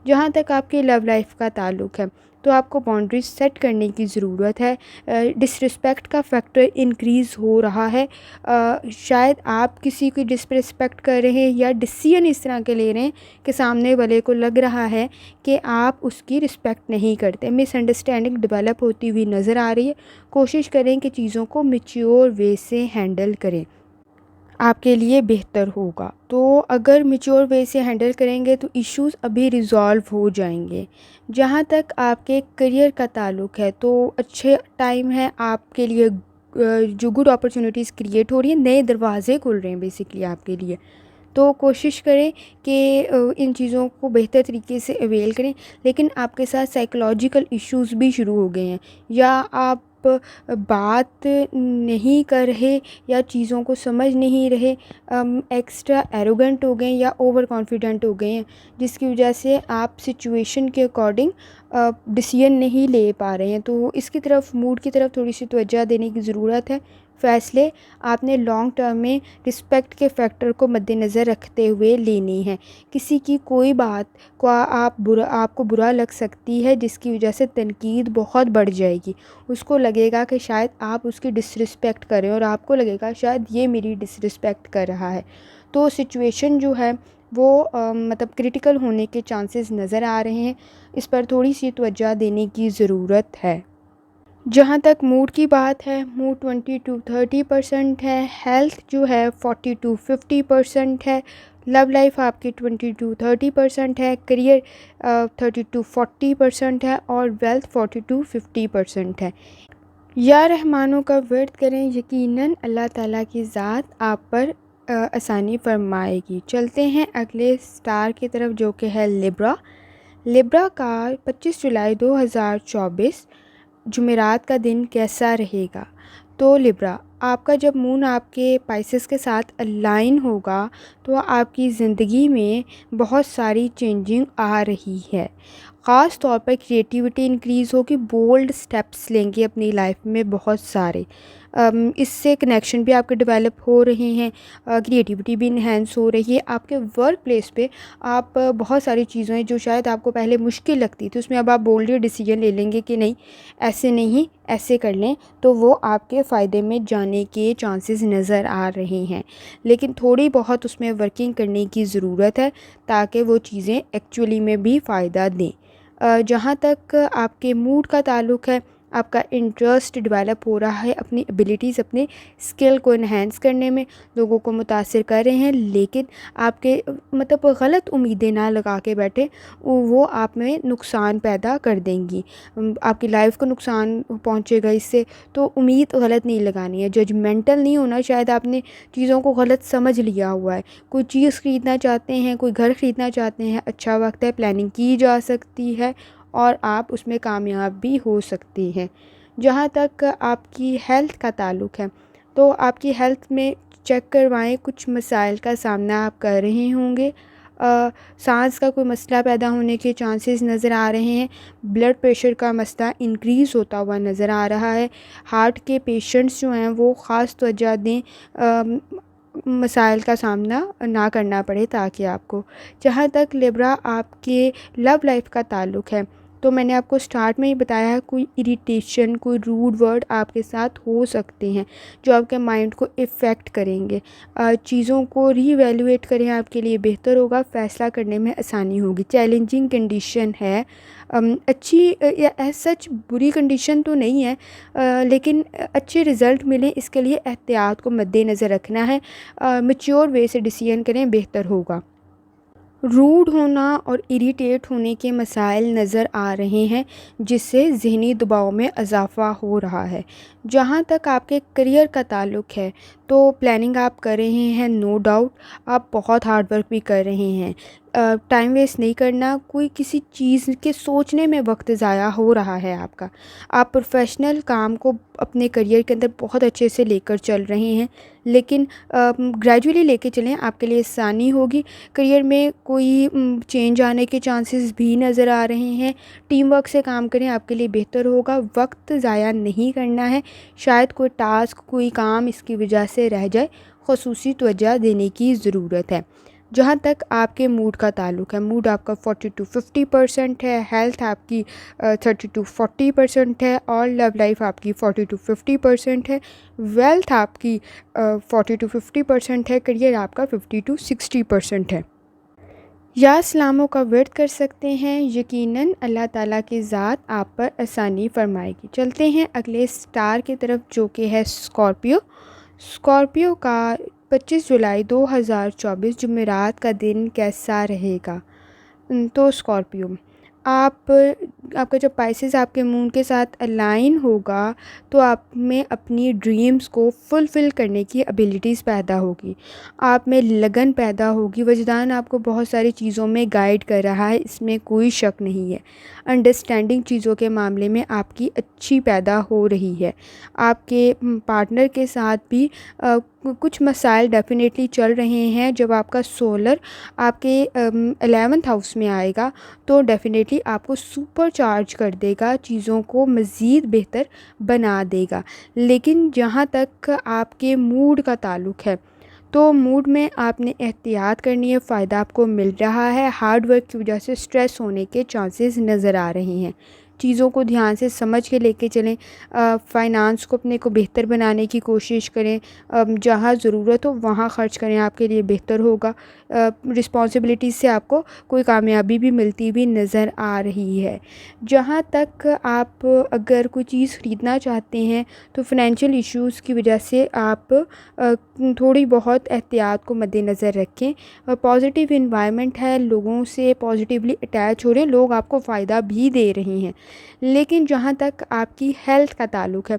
जहाँ तक आपकी लव लाइफ का ताल्लुक़ है तो आपको बाउंड्रीज सेट करने की ज़रूरत है। डिसरिस्पेक्ट का फैक्टर इंक्रीज़ हो रहा है। शायद आप किसी की डिसरिस्पेक्ट कर रहे हैं या डिसीजन इस तरह के ले रहे हैं कि सामने वाले को लग रहा है कि आप उसकी रिस्पेक्ट नहीं करते। मिसअंडरस्टैंडिंग डेवलप होती हुई नज़र आ रही है। कोशिश करें कि चीज़ों को मैच्योर वे से हैंडल करें, आपके लिए बेहतर होगा। तो अगर मैच्योर वे से हैंडल करेंगे तो इश्यूज़ अभी रिज़ॉल्व हो जाएंगे। जहाँ तक आपके करियर का ताल्लुक़ है तो अच्छे टाइम है आपके लिए, जो गुड अपॉर्चुनिटीज़ क्रिएट हो रही हैं, नए दरवाज़े खुल रहे हैं बेसिकली आपके लिए। तो कोशिश करें कि इन चीज़ों को बेहतर तरीके से अवेल करें। लेकिन आपके साथ साइकोलॉजिकल इश्यूज़ भी शुरू हो गए हैं, या आप बात नहीं कर रहे या चीज़ों को समझ नहीं रहे, एक्स्ट्रा एरोगेंट हो गए या ओवर कॉन्फिडेंट हो गए हैं, जिसकी वजह से आप सिचुएशन के अकॉर्डिंग डिसीजन नहीं ले पा रहे हैं। तो इसकी तरफ, मूड की तरफ थोड़ी सी तवज्जो देने की ज़रूरत है। फ़ैसले आपने लॉन्ग टर्म में रिस्पेक्ट के फैक्टर को मद्देनज़र रखते हुए लेनी है। किसी की कोई बात को आपको बुरा लग सकती है, जिसकी वजह से तनकीद बहुत बढ़ जाएगी। उसको लगेगा कि शायद आप उसकी डिसरिस्पेक्ट करें और आपको लगेगा शायद ये मेरी डिसरिस्पेक्ट कर रहा है। तो सिचुएशन जो है वो मतलब क्रिटिकल होने के चांसेस नज़र आ रहे हैं। इस पर थोड़ी सी तवज्जो देने की ज़रूरत है। जहाँ तक मूड की बात है, मूड 20 to 30% है, हेल्थ जो है 40 to 50% है, लव लाइफ आपकी 20 to 30% है, करियर 30 to 40% है, और वेल्थ 40 to 50% है। या रहमानों का वर्त करें, यकीनन अल्लाह ताला की ज़ात आप पर आसानी फरमाएगी। चलते हैं अगले स्टार की तरफ जो कि है लिब्रा। लिब्रा का 25 जुलाई 2024 जुमेरात का दिन कैसा रहेगा? तो लिब्रा, आपका जब मून आपके पाइसेस के साथ अलाइन होगा तो आपकी ज़िंदगी में बहुत सारी चेंजिंग आ रही है। ख़ास तौर पर क्रिएटिविटी इंक्रीज़ होगी, बोल्ड स्टेप्स लेंगे अपनी लाइफ में बहुत सारे। इससे कनेक्शन भी आपके डेवलप हो रहे हैं, क्रिएटिविटी भी इन्हेंस हो रही है। आपके वर्क प्लेस पे आप बहुत सारी चीज़ें हैं जो शायद आपको पहले मुश्किल लगती थी, उसमें अब आप बोल्डली डिसीजन ले लेंगे कि नहीं, ऐसे नहीं, ऐसे कर लें, तो वो आपके फ़ायदे में जाने के चांसेस नज़र आ रहे हैं। लेकिन थोड़ी बहुत उसमें वर्किंग करने की ज़रूरत है ताकि वो चीज़ें एक्चुअली में भी फ़ायदा दें। जहाँ तक आपके मूड का ताल्लुक़ है, आपका इंटरेस्ट डेवलप हो रहा है अपनी एबिलिटीज़, अपने स्किल को इन्हेंस करने में, लोगों को मुतासिर कर रहे हैं। लेकिन आपके मतलब गलत उम्मीदें ना लगा के बैठे, वो आप में नुकसान पैदा कर देंगी, आपकी लाइफ को नुकसान पहुँचेगा इससे। तो उम्मीद गलत नहीं लगानी है, जजमेंटल नहीं होना। शायद आपने चीज़ों को गलत समझ लिया हुआ है। कोई चीज़ ख़रीदना चाहते हैं, कोई घर ख़रीदना चाहते हैं, अच्छा वक्त है, प्लानिंग की जा सकती है और आप उसमें कामयाब भी हो सकती हैं। जहाँ तक आपकी हेल्थ का ताल्लुक़ है, तो आपकी हेल्थ में चेक करवाएं, कुछ मसाइल का सामना आप कर रहे होंगे। सांस का कोई मसला पैदा होने के चांसेस नज़र आ रहे हैं। ब्लड प्रेशर का मसला इंक्रीज़ होता हुआ नज़र आ रहा है। हार्ट के पेशेंट्स जो हैं वो ख़ास तवज्जो दें, मसाइल का सामना ना करना पड़े ताकि आपको। जहाँ तक लिब्रा आपके लव लाइफ का ताल्लुक़ है, तो मैंने आपको स्टार्ट में ही बताया है, कोई इरिटेशन, कोई रूड वर्ड आपके साथ हो सकते हैं जो आपके माइंड को इफ़ेक्ट करेंगे। चीज़ों को रीवैल्यूएट करें, आपके लिए बेहतर होगा, फ़ैसला करने में आसानी होगी। चैलेंजिंग कंडीशन है, अच्छी या एज़ सच बुरी कंडीशन तो नहीं है, लेकिन अच्छे रिज़ल्ट मिलें इसके लिए एहतियात को मद्देनज़र रखना है। मैच्योर वे से डिसीजन करें, बेहतर होगा। रूड होना और इरिटेट होने के मसाइल नज़र आ रहे हैं, जिससे ज़हनी दबाव में इजाफ़ा हो रहा है। जहाँ तक आपके करियर का ताल्लुक़ है, तो प्लानिंग आप कर रहे हैं, नो डाउट आप बहुत हार्ड वर्क भी कर रहे हैं। टाइम वेस्ट नहीं करना, कोई किसी चीज़ के सोचने में वक्त ज़ाया हो रहा है आपका। आप प्रोफेशनल काम को अपने करियर के अंदर बहुत अच्छे से लेकर चल रहे हैं, लेकिन ग्रेजुअली लेके चलें, आपके लिए आसानी होगी। करियर में कोई चेंज आने के चांसेस भी नज़र आ रहे हैं। टीम वर्क से काम करें, आपके लिए बेहतर होगा। वक्त ज़ाया नहीं करना है, शायद कोई टास्क, कोई काम इसकी वजह से रह जाए, ख़ुसूसी तवज्जो देने की ज़रूरत है। जहाँ तक आपके मूड का ताल्लुक़ है, मूड आपका 40 to 50% है, हेल्थ आपकी 30 to 40% है और लव लाइफ आपकी 40 to 50% है, वेल्थ आपकी 40 to 50% है, करियर आपका 50 to 60% है। या इस्लामों का वर्द कर सकते हैं, यकीनन अल्लाह ताला की ज़ात आप पर आसानी फरमाएगी। चलते हैं अगले स्टार की तरफ, जो कि है स्कॉर्पियो। स्कॉर्पियो का 25 जुलाई 2024 जुमेरात का दिन कैसा रहेगा? तो स्कॉर्पियो, आपका जब पाइसेस आपके मून के साथ अलाइन होगा, तो आप में अपनी ड्रीम्स को फुलफ़िल करने की एबिलिटीज़ पैदा होगी, आप में लगन पैदा होगी। वजदान आपको बहुत सारी चीज़ों में गाइड कर रहा है, इसमें कोई शक नहीं है। अंडरस्टैंडिंग चीज़ों के मामले में आपकी अच्छी पैदा हो रही है। आपके पार्टनर के साथ भी कुछ मसाइल डेफ़िनेटली चल रहे हैं। जब आपका सोलर आपके 11th हाउस में आएगा, तो डेफ़िनेटली आपको सुपर चार्ज कर देगा, चीज़ों को मज़ीद बेहतर बना देगा। लेकिन जहाँ तक आपके मूड का ताल्लुक़ है, तो मूड में आपने एहतियात करनी है, फ़ायदा आपको मिल रहा है। हार्ड वर्क की वजह से स्ट्रेस होने के चांसेस नज़र आ रहे हैं। चीज़ों को ध्यान से समझ के लेके चलें। फ़ाइनांस को अपने को बेहतर बनाने की कोशिश करें। जहाँ ज़रूरत हो वहाँ ख़र्च करें, आपके लिए बेहतर होगा। रिस्पॉन्सिबिलिटीज़ से आपको कोई कामयाबी भी मिलती हुई नज़र आ रही है। जहाँ तक आप अगर कोई चीज़ ख़रीदना चाहते हैं, तो फ़ाइनेंशियल इश्यूज़ की वजह से आप थोड़ी बहुत एहतियात को मद्देनज़र रखें। पॉजिटिव इन्वायरमेंट है, लोगों से पॉजिटिवली अटैच हो रहे हैं, लोग आपको फ़ायदा भी दे रहे हैं। लेकिन जहाँ तक आपकी हेल्थ का ताल्लुक़ है,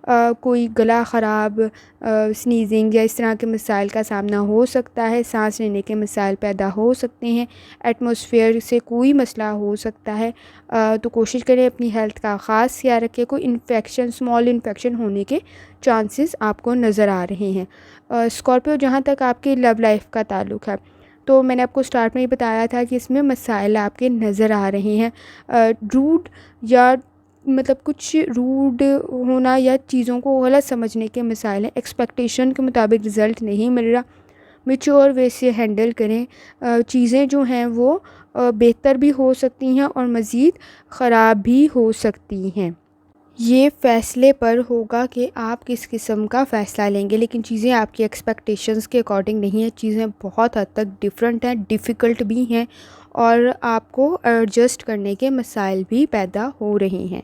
कोई गला ख़राब, स्नीज़िंग या इस तरह के मसाइल का सामना हो सकता है। सांस लेने के मसाइल पैदा हो सकते हैं, एटमॉस्फेयर से कोई मसला हो सकता है। तो कोशिश करें अपनी हेल्थ का ख़ास ख्याल रखें। कोई इन्फेक्शन, स्मॉल इन्फेक्शन होने के चांसेस आपको नज़र आ रहे हैं। स्कॉर्पियो, जहाँ तक आपकी लव लाइफ का ताल्लुक़ है, तो मैंने आपको स्टार्ट में ही बताया था कि इसमें मसाइल आपके नज़र आ रहे हैं। रूड या मतलब कुछ रूड होना या चीज़ों को गलत समझने के मसाइल हैं। एक्सपेक्टेशन के मुताबिक रिज़ल्ट नहीं मिल रहा, मैच्योर वे से हैंडल करें। चीज़ें जो हैं वो बेहतर भी हो सकती हैं और मज़ीद ख़राब भी हो सकती हैं। ये फ़ैसले पर होगा कि आप किस किस्म का फ़ैसला लेंगे, लेकिन चीज़ें आपकी एक्सपेक्टेशंस के अकॉर्डिंग नहीं है। चीज़ें बहुत हद तक डिफरेंट हैं, डिफ़िकल्ट भी हैं और आपको एडजस्ट करने के मसाइल भी पैदा हो रहे हैं।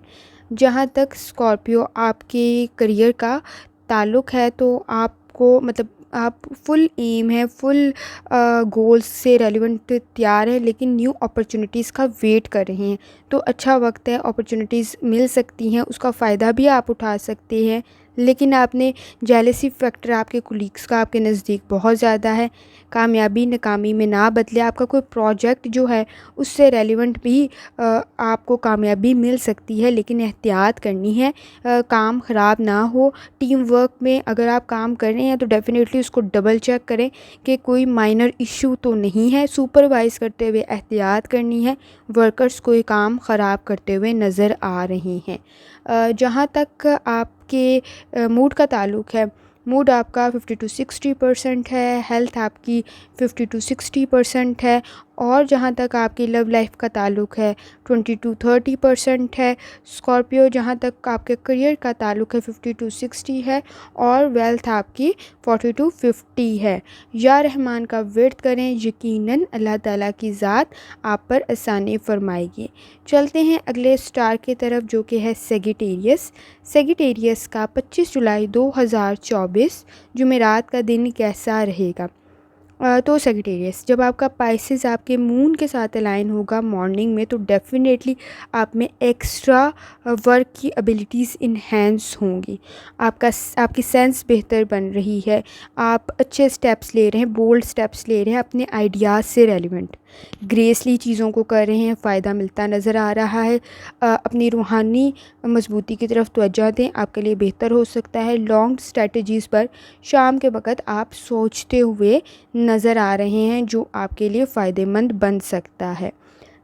जहाँ तक स्कॉर्पियो आपके करियर का ताल्लुक़ है तो आपको मतलब आप फुल एम है, फुल गोल्स से रेलिवेंट तैयार है, लेकिन न्यू अपॉर्चुनिटीज़ का वेट कर रहे हैं। तो अच्छा वक्त है, अपॉर्चुनिटीज़ मिल सकती हैं, उसका फ़ायदा भी आप उठा सकते हैं। लेकिन आपने जेलसी फैक्टर आपके कोलीग्स का आपके नज़दीक बहुत ज़्यादा है। कामयाबी नाकामी में ना बदले, आपका कोई प्रोजेक्ट जो है उससे रेलिवेंट भी आपको कामयाबी मिल सकती है, लेकिन एहतियात करनी है, काम ख़राब ना हो। टीम वर्क में अगर आप काम कर रहे हैं तो डेफ़िनेटली उसको डबल चेक करें कि कोई माइनर इशू तो नहीं है। सुपरवाइज़ करते हुए एहतियात करनी है, वर्कर्स कोई काम ख़राब करते हुए नज़र आ रहे हैं। जहाँ तक आपके मूड का ताल्लुक़ है, मूड आपका 50 टू 60% है, हेल्थ आपकी 50 टू 60% है, और जहाँ तक आपकी लव लाइफ का ताल्लुक़ है 20 टू 30% है। स्कॉर्पियो जहाँ तक आपके करियर का ताल्लुक़ है 50 टू 60 है, और वेल्थ आपकी 40 टू 50 है। या रहमान का विर्द करें, यकीनन अल्लाह ताला की ज़ात आप पर आसानी फरमाएगी। चलते हैं अगले स्टार की तरफ जो कि है सेजिटेरियस। सेजिटेरियस का 25 जुलाई 2024 जुमेरात का दिन कैसा रहेगा? तो सेजिटेरियस, जब आपका पाइसेस आपके मून के साथ अलाइन होगा मॉर्निंग में, तो डेफ़िनेटली आप में एक्स्ट्रा वर्क की एबिलिटीज़ इन्हेंस होंगी। आपकी सेंस बेहतर बन रही है, आप अच्छे स्टेप्स ले रहे हैं, बोल्ड स्टेप्स ले रहे हैं, अपने आइडियाज़ से रेलिवेंट ग्रेसली चीज़ों को कर रहे हैं, फ़ायदा मिलता नज़र आ रहा है। अपनी रूहानी मजबूती की तरफ तवज्जो दें, आपके लिए बेहतर हो सकता है। लॉन्ग स्ट्रेटजीज़ पर शाम के वक़्त आप सोचते हुए नज़र आ रहे हैं, जो आपके लिए फ़ायदेमंद बन सकता है।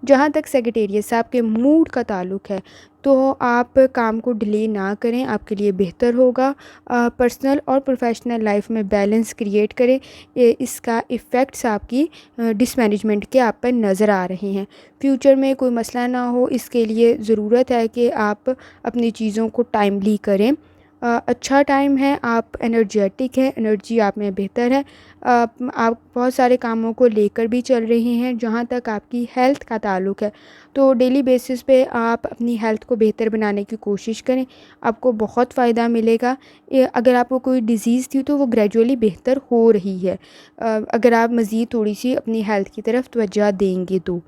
जहाँ तक सेजिटेरियस आपके मूड का ताल्लुक़ है, तो आप काम को डिले ना करें, आपके लिए बेहतर होगा। पर्सनल और प्रोफेशनल लाइफ में बैलेंस क्रिएट करें। इसका इफ़ेक्ट्स आपकी डिसमैनेजमेंट के आप पर नज़र आ रहे हैं। फ्यूचर में कोई मसला ना हो, इसके लिए ज़रूरत है कि आप अपनी चीज़ों को टाइमली करें। अच्छा टाइम है, आप एनर्जेटिक हैं, एनर्जी आप में बेहतर है। आप बहुत सारे कामों को लेकर भी चल रहे हैं। जहाँ तक आपकी हेल्थ का ताल्लुक़ है, तो डेली बेसिस पे आप अपनी हेल्थ को बेहतर बनाने की कोशिश करें, आपको बहुत फ़ायदा मिलेगा। अगर आपको कोई डिज़ीज़ थी तो वो ग्रेजुअली बेहतर हो रही है, अगर आप मज़ीद थोड़ी सी अपनी हेल्थ की तरफ तवज्जो देंगे तो।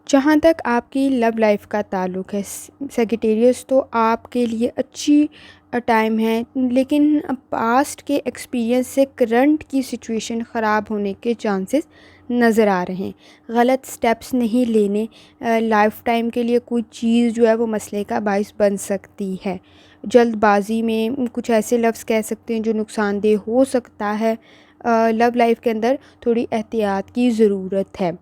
जहाँ तक आपकी लव लाइफ का ताल्लुक़ है सेजिटेरियस, तो आपके लिए अच्छी टाइम है, लेकिन पास्ट के एक्सपीरियंस से करंट की सिचुएशन ख़राब होने के चांसेस नज़र आ रहे हैं। गलत स्टेप्स नहीं लेने, लाइफ टाइम के लिए कोई चीज़ जो है वो मसले का बाइस बन सकती है। जल्दबाजी में कुछ ऐसे लफ्ज़ कह सकते हैं जो नुकसानदेह हो सकता है। लव लाइफ के अंदर थोड़ी एहतियात की ज़रूरत है।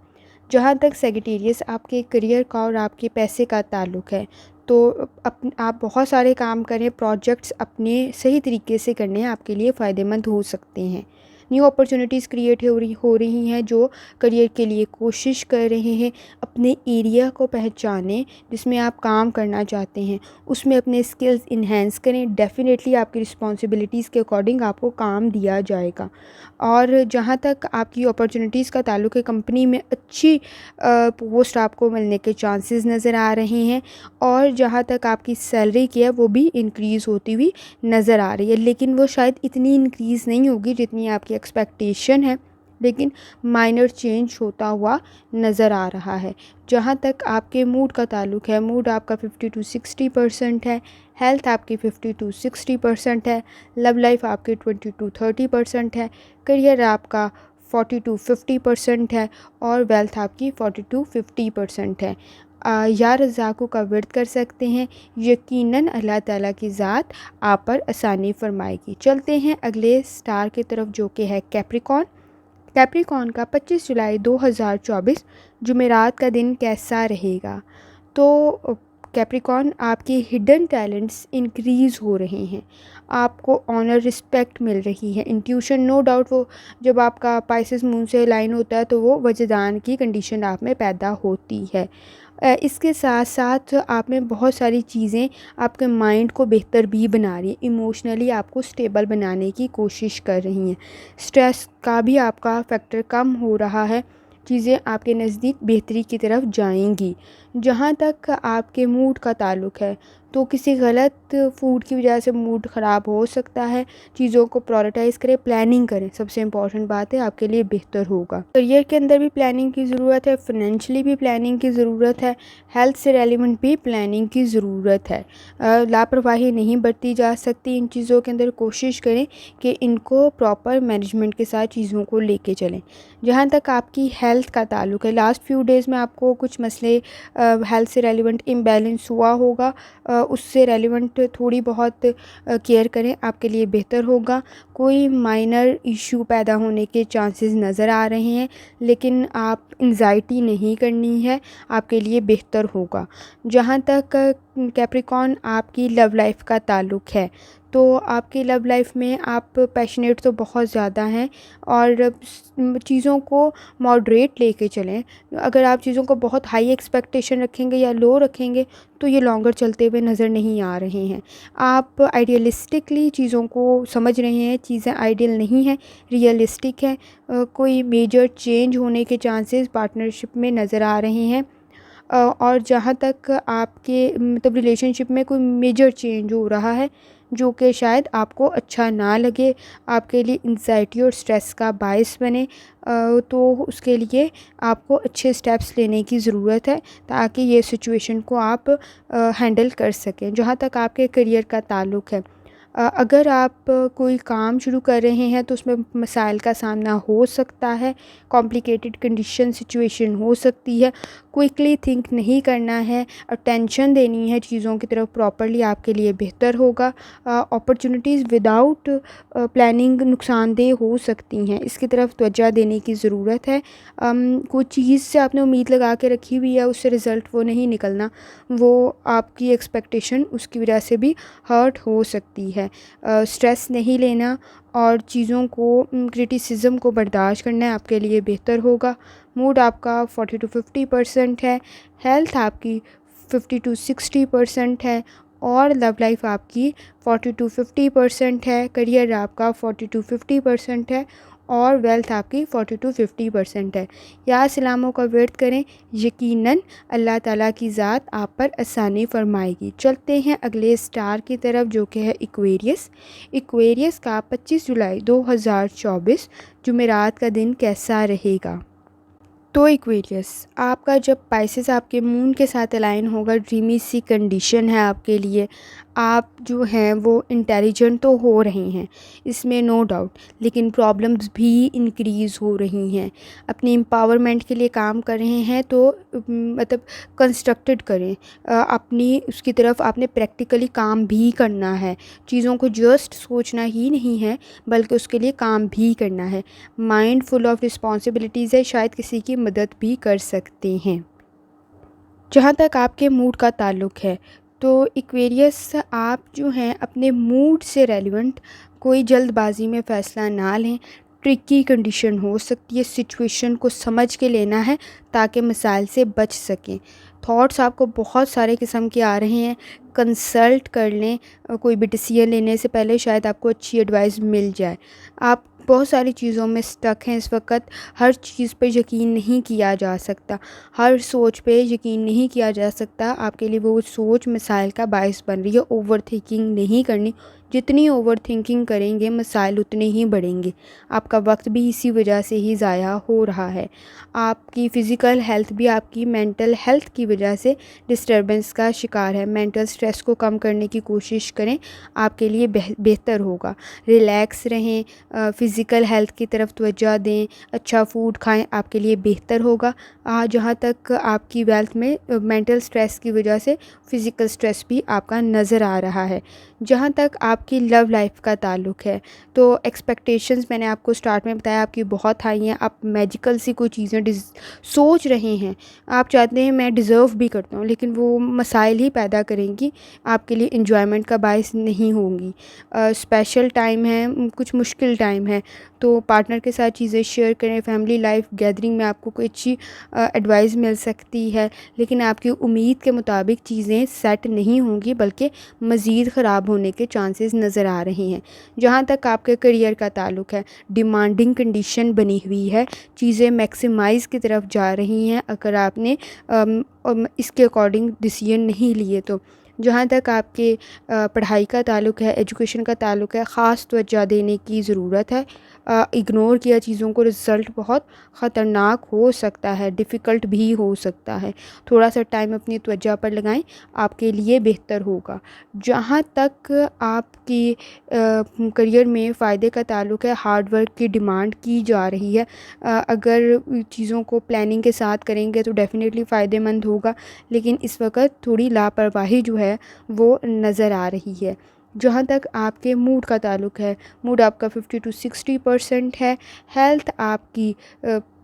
जहाँ तक सेजिटेरियस आपके करियर का और आपके पैसे का ताल्लुक़ है, तो आप बहुत सारे काम करें, प्रोजेक्ट्स अपने सही तरीके से करने आपके लिए फ़ायदेमंद हो सकते हैं। न्यू अपॉर्चुनिटीज़ क्रिएट हो रही हैं जो करियर के लिए कोशिश कर रहे हैं। अपने एरिया को पहचानें जिसमें आप काम करना चाहते हैं, उसमें अपने स्किल्स इन्हेंस करें। डेफ़िनेटली आपकी रिस्पॉन्सिबिलिटीज़ के अकॉर्डिंग आपको काम दिया जाएगा। और जहाँ तक आपकी अपॉर्चुनिटीज़ का ताल्लुक़ है, कंपनी में अच्छी पोस्ट आपको मिलने के चांसेस नज़र आ रहे हैं, और जहाँ तक आपकी सैलरी की है वो भी इंक्रीज़ होती हुई नज़र आ रही है, लेकिन वो शायद इतनी इंक्रीज़ नहीं होगी जितनी आपकी एक्सपेक्टेशन है, लेकिन माइनर चेंज होता हुआ नज़र आ रहा है। जहाँ तक आपके मूड का ताल्लुक़ है, मूड आपका 50 टू 60% है, हेल्थ आपकी 50 टू 60% है, लव लाइफ आपकी 20 टू 30% है, करियर आपका 40 टू 50% है, और वेल्थ आपकी 40 टू 50% है। या रज़ाक़ों का विर्द कर सकते हैं, यकीनन अल्लाह ताला की ज़ात आप पर आसानी फरमाएगी। चलते हैं अगले स्टार की तरफ जो कि है कैप्रिकॉर्न। कैप्रिकॉर्न का 25 जुलाई 2024 जुमेरात का दिन कैसा रहेगा? तो कैप्रिकॉर्न आपके हिडन टैलेंट्स इंक्रीज़ हो रहे हैं, आपको ऑनर रिस्पेक्ट मिल रही है। इंट्यूशन नो डाउट, वो जब आपका पाइसेस मून से लाइन होता है तो वो वजदान की कंडीशन आप में पैदा होती है। इसके साथ साथ आप में बहुत सारी चीज़ें आपके माइंड को बेहतर भी बना रही हैं, इमोशनली आपको स्टेबल बनाने की कोशिश कर रही हैं। स्ट्रेस का भी आपका फैक्टर कम हो रहा है, चीज़ें आपके नज़दीक बेहतरी की तरफ जाएंगी। जहाँ तक आपके मूड का ताल्लुक़ है, तो किसी गलत फूड की वजह से मूड ख़राब हो सकता है। चीज़ों को प्रायोरिटाइज़ करें, प्लानिंग करें, सबसे इम्पॉर्टेंट बात है, आपके लिए बेहतर होगा। करियर के अंदर भी प्लानिंग की ज़रूरत है, फाइनेंशियली भी प्लानिंग की ज़रूरत है, हेल्थ से रेलिवेंट भी प्लानिंग की ज़रूरत है। लापरवाही नहीं बरती जा सकती इन चीज़ों के अंदर। कोशिश करें कि इनको प्रॉपर मैनेजमेंट के साथ चीज़ों को लेके चलें। जहाँ तक आपकी हेल्थ का ताल्लुक़ है, लास्ट फ्यू डेज़ में आपको कुछ मसले हेल्थ से रेलिवेंट इम्बैलेंस हुआ होगा, उससे रेलिवेंट थोड़ी बहुत केयर करें, आपके लिए बेहतर होगा। कोई माइनर इशू पैदा होने के चांसेस नज़र आ रहे हैं, लेकिन आप एंजाइटी नहीं करनी है, आपके लिए बेहतर होगा। जहाँ तक कैप्रिकॉर्न आपकी लव लाइफ का ताल्लुक़ है, तो आपकी लव लाइफ में आप पैशनेट तो बहुत ज़्यादा हैं और चीज़ों को मॉडरेट लेके चलें। अगर आप चीज़ों को बहुत हाई एक्सपेक्टेशन रखेंगे या लो रखेंगे तो ये लॉन्गर चलते हुए नज़र नहीं आ रहे हैं। आप आइडियलिस्टिकली चीज़ों को समझ रहे हैं, चीज़ें आइडियल नहीं हैं, रियलिस्टिक है। कोई मेजर चेंज होने के चांसेस पार्टनरशिप में नज़र आ रहे हैं। और जहाँ तक आपके मतलब रिलेशनशिप में कोई मेजर चेंज हो रहा है जो कि शायद आपको अच्छा ना लगे, आपके लिए एंग्जाइटी और स्ट्रेस का बायस बने, तो उसके लिए आपको अच्छे स्टेप्स लेने की ज़रूरत है ताकि ये सिचुएशन को आप हैंडल कर सकें। जहाँ तक आपके करियर का ताल्लुक़ है, अगर आप कोई काम शुरू कर रहे हैं तो उसमें मसाइल का सामना हो सकता है, कॉम्प्लिकेटेड कंडीशन सिचुएशन हो सकती है, क्विकली थिंक नहीं करना है, अटेंशन देनी है चीज़ों की तरफ प्रॉपर्ली, आपके लिए बेहतर होगा। अपॉर्चुनिटीज़ विदाउट प्लानिंग नुकसानदेह हो सकती हैं, इसकी तरफ तवज्जो देने की ज़रूरत है। कोई चीज़ से आपने उम्मीद लगा के रखी हुई है, उससे रिज़ल्ट वो नहीं निकलना, वो आपकी एक्सपेक्टेशन उसकी वजह से भी हर्ट हो सकती है। स्ट्रेस नहीं लेना और चीज़ों को क्रिटिसिज्म को बर्दाश्त करना है, आपके लिए बेहतर होगा। मूड आपका 40 to 50% है, हेल्थ आपकी 50 to 60% है और लव लाइफ आपकी 40 to 50% है। करियर आपका 40 to 50% है और वेल्थ आपकी 40 to 50% है। या सलामों का वर्त करें, यकीनन अल्लाह ताला की ज़ात आप पर आसानी फरमाएगी। चलते हैं अगले स्टार की तरफ जो कि है एक्वेरियस। एक्वेरियस का 25 जुलाई 2024 जुमेरात का दिन कैसा रहेगा? तो एक्वेरियस, आपका जब पाइसेस आपके मून के साथ अलाइन होगा, ड्रीमी सी कंडीशन है आपके लिए। आप जो हैं वो इंटेलिजेंट तो हो रहे हैं, इसमें नो डाउट, लेकिन प्रॉब्लम्स भी इंक्रीज़ हो रही हैं। अपनी एम्पावरमेंट के लिए काम कर रहे हैं तो मतलब कंस्ट्रक्टेड करें, अपनी उसकी तरफ आपने प्रैक्टिकली काम भी करना है। चीज़ों को जस्ट सोचना ही नहीं है बल्कि उसके लिए काम भी करना है। माइंड फुल ऑफ रिस्पॉन्सिबिलिटीज़ है, शायद किसी की मदद भी कर सकते हैं। जहाँ तक आपके मूड का ताल्लुक़ है, तो एक्वेरियस आप जो हैं अपने मूड से रेलिवेंट कोई जल्दबाजी में फ़ैसला ना लें। ट्रिकी कंडीशन हो सकती है, सिचुएशन को समझ के लेना है ताकि मसाइल से बच सकें। थॉट्स आपको बहुत सारे किस्म के आ रहे हैं, कंसल्ट कर लें। कोई भी डिसीजन लेने से पहले शायद आपको अच्छी एडवाइस मिल जाए। आप बहुत सारी चीज़ों में स्टक हैं इस वक्त, हर चीज़ पे यकीन नहीं किया जा सकता, हर सोच पे यकीन नहीं किया जा सकता। आपके लिए वो सोच मसाइल का बायस बन रही है। ओवर थिंकिंग नहीं करनी, जितनी ओवर थिंकिंग करेंगे मसाइल उतने ही बढ़ेंगे। आपका वक्त भी इसी वजह से ही ज़ाया हो रहा है। आपकी फ़िज़िकल हेल्थ भी आपकी मेंटल हेल्थ की वजह से डिस्टर्बेंस का शिकार है। मेंटल स्ट्रेस को कम करने की कोशिश करें, आपके लिए बेहतर होगा। रिलैक्स रहें, फ़िज़िकल हेल्थ की तरफ तवज्जो दें, अच्छा फूड खाएं, आपके लिए बेहतर होगा। जहाँ तक आपकी वेल्थ में मेंटल स्ट्रेस की वजह से फ़िज़िकल स्ट्रेस भी आपका नज़र आ रहा है। जहाँ तक आपकी लव लाइफ का ताल्लुक़ है, तो एक्सपेक्टेशंस मैंने आपको स्टार्ट में बताया आपकी बहुत हाई हैं। आप मैजिकल सी कोई चीज़ें सोच रहे हैं, आप चाहते हैं मैं डिज़र्व भी करता हूँ, लेकिन वो मसाइल ही पैदा करेंगी, आपके लिए एंजॉयमेंट का बायस नहीं होंगी। स्पेशल टाइम है, कुछ मुश्किल टाइम है, तो पार्टनर के साथ चीज़ें शेयर करें। फैमिली लाइफ गैदरिंग में आपको कोई अच्छी एडवाइस मिल सकती है, लेकिन आपकी उम्मीद के मुताबिक चीज़ें सेट नहीं होंगी बल्कि मज़ीद ख़राब होने के चांसेस नज़र आ रहे हैं। जहाँ तक आपके करियर का ताल्लुक़ है, डिमांडिंग कंडीशन बनी हुई है, चीज़ें मैक्सिमाइज़ की तरफ जा रही हैं। अगर आपने इसके अकॉर्डिंग डिसीजन नहीं लिए तो जहाँ तक आपके पढ़ाई का ताल्लुक़ है, एजुकेशन का ताल्लुक़ है, ख़ास तवज्जो देने की ज़रूरत है। इग्नोर किया चीज़ों को रिज़ल्ट बहुत ख़तरनाक हो सकता है, डिफ़िकल्ट भी हो सकता है। थोड़ा सा टाइम अपनी त्वचा पर लगाएं, आपके लिए बेहतर होगा। जहाँ तक आपकी करियर में फ़ायदे का ताल्लुक़ है, हार्ड वर्क की डिमांड की जा रही है। अगर चीज़ों को प्लानिंग के साथ करेंगे तो डेफ़िनेटली फ़ायदेमंद होगा, लेकिन इस वक्त थोड़ी लापरवाही जो है वो नज़र आ रही है। जहाँ तक आपके मूड का ताल्लुक़ है, मूड आपका 50 to 60% है, हेल्थ आपकी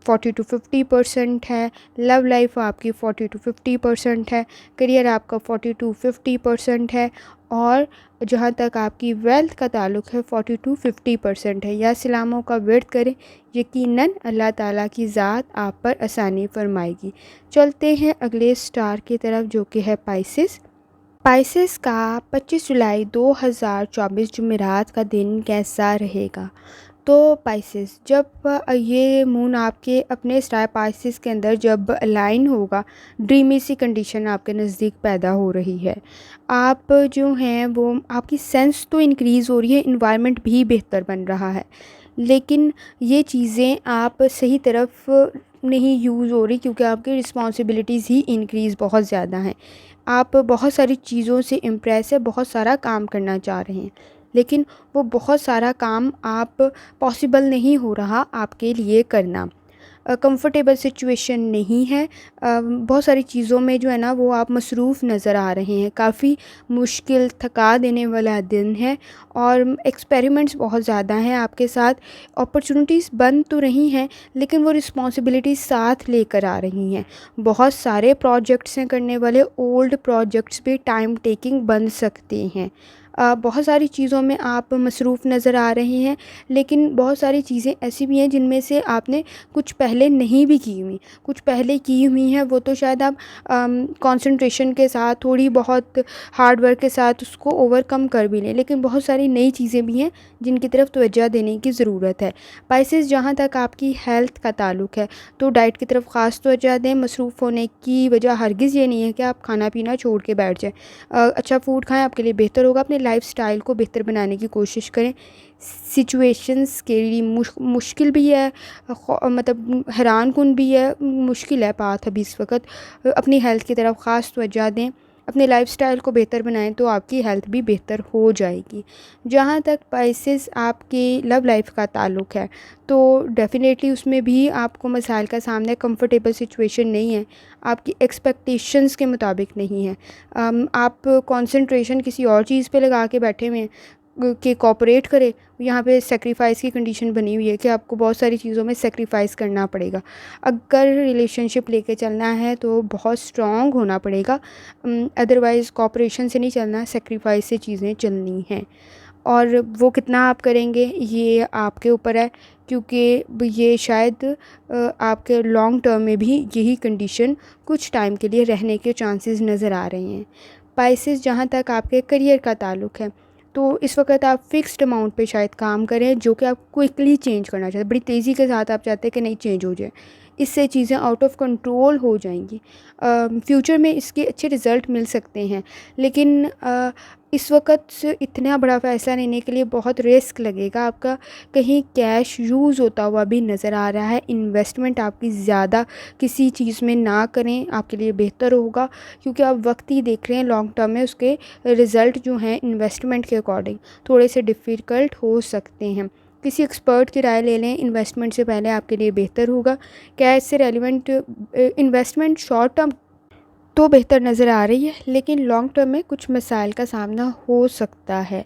40 to 50% है, लव लाइफ आपकी 40 to 50% है, करियर आपका 40 to 50% है, और जहाँ तक आपकी वेल्थ का ताल्लुक़ है 40 to 50% है। या सलामों का वर्द करें, यकीनन अल्लाह ताला की ज़ात आप पर आसानी फरमाएगी। चलते हैं अगले स्टार की तरफ, जो कि है पाइसेस। पाइसेस का 25 जुलाई 2024 जुमेरात का दिन कैसा रहेगा? तो पाइसेस, जब ये मून आपके अपने स्टार पाइसेस के अंदर जब अलाइन होगा, ड्रीमी सी कंडीशन आपके नज़दीक पैदा हो रही है। आप जो हैं वो, आपकी सेंस तो इंक्रीज़ हो रही है, इन्वायरमेंट भी बेहतर बन रहा है, लेकिन ये चीज़ें आप सही तरफ नहीं यूज़ हो रही, क्योंकि आपकी रिस्पॉन्सिबिलिटीज़ ही इंक्रीज़ बहुत ज़्यादा हैं। आप बहुत सारी चीज़ों से इम्प्रेस है, बहुत सारा काम करना चाह रहे हैं, लेकिन वो बहुत सारा काम आप पॉसिबल नहीं हो रहा आपके लिए करना। कंफर्टेबल सिचुएशन नहीं है। बहुत सारी चीज़ों में जो है ना वो आप मसरूफ़ नज़र आ रहे हैं। काफ़ी मुश्किल, थका देने वाला दिन है, और एक्सपेरिमेंट्स बहुत ज़्यादा हैं आपके साथ। अपॉर्चुनिटीज़ बन तो रही हैं, लेकिन वो रिस्पॉन्सिबिलिटीज़ साथ लेकर आ रही हैं। बहुत सारे प्रोजेक्ट्स हैं करने वाले, ओल्ड प्रोजेक्ट्स भी टाइम टेकिंग बन सकते हैं। बहुत सारी चीज़ों में आप मसरूफ़ नज़र आ रहे हैं, लेकिन बहुत सारी चीज़ें ऐसी भी हैं जिनमें से आपने कुछ पहले नहीं भी की हुई, कुछ पहले की हुई हैं, वो तो शायद आप कंसंट्रेशन के साथ, थोड़ी बहुत हार्ड वर्क के साथ उसको ओवरकम कर भी लें, लेकिन बहुत सारी नई चीज़ें भी हैं जिनकी तरफ तवज्जो देने की ज़रूरत है। पाइसेस, जहाँ तक आपकी हेल्थ का ताल्लुक़ है, तो डाइट की तरफ ख़ास तवज्जो दें। मसरूफ़ होने की वजह हरगिज़ ये नहीं है कि आप खाना पीना छोड़ के बैठ जाएँ। अच्छा फ़ूड खाएँ, आपके लिए बेहतर होगा। अपने लाइफ़स्टाइल को बेहतर बनाने की कोशिश करें। सिचुएशंस के लिए मुश्किल भी है, मतलब हैरानकुन भी है, मुश्किल है पाथ अभी इस वक्त। अपनी हेल्थ की तरफ ख़ास तवज्जो दें, अपने लाइफ़स्टाइल को बेहतर बनाएं, तो आपकी हेल्थ भी बेहतर हो जाएगी। जहाँ तक पाइसेस आपके लव लाइफ का ताल्लुक़ है, तो डेफ़िनेटली उसमें भी आपको मसाइल का सामना, कंफर्टेबल सिचुएशन नहीं है, आपकी एक्सपेक्टेशंस के मुताबिक नहीं है। आप कंसंट्रेशन किसी और चीज़ पे लगा के बैठे हुए हैं कि कोऑपरेट करे, यहाँ पे सेक्रीफाइस की कंडीशन बनी हुई है कि आपको बहुत सारी चीज़ों में सेक्रीफाइस करना पड़ेगा। अगर रिलेशनशिप लेके चलना है तो बहुत स्ट्रॉन्ग होना पड़ेगा, अदरवाइज़ कोऑपरेशन से नहीं चलना, सेक्रीफाइस से चीज़ें चलनी हैं। और वो कितना आप करेंगे ये आपके ऊपर है, क्योंकि ये शायद आपके लॉन्ग टर्म में भी यही कंडीशन कुछ टाइम के लिए रहने के चांसेस नज़र आ रहे हैं। पाइसेस, जहाँ तक आपके करियर का ताल्लुक़ है, तो इस वक्त आप फ़िक्स्ड अमाउंट पे शायद काम करें, जो कि आप क्विकली चेंज करना चाहते हैं, बड़ी तेज़ी के साथ आप चाहते हैं कि नहीं चेंज हो जाए। इससे चीज़ें आउट ऑफ कंट्रोल हो जाएंगी। फ्यूचर में इसके अच्छे रिज़ल्ट मिल सकते हैं, लेकिन इस वक्त इतना बड़ा फ़ैसला लेने के लिए बहुत रिस्क लगेगा आपका। कहीं कैश यूज़ होता हुआ भी नज़र आ रहा है। इन्वेस्टमेंट आपकी ज़्यादा किसी चीज़ में ना करें, आपके लिए बेहतर होगा, क्योंकि आप वक्त ही देख रहे हैं, लॉन्ग टर्म में उसके रिज़ल्ट जो हैं इन्वेस्टमेंट के अकॉर्डिंग थोड़े से डिफ़िकल्ट हो सकते हैं। किसी एक्सपर्ट की राय ले लें इन्वेस्टमेंट से पहले, आपके लिए बेहतर होगा। कैश से रेलिवेंट इन्वेस्टमेंट शॉर्ट टर्म तो बेहतर नज़र आ रही है, लेकिन लॉन्ग टर्म में कुछ मसाइल का सामना हो सकता है।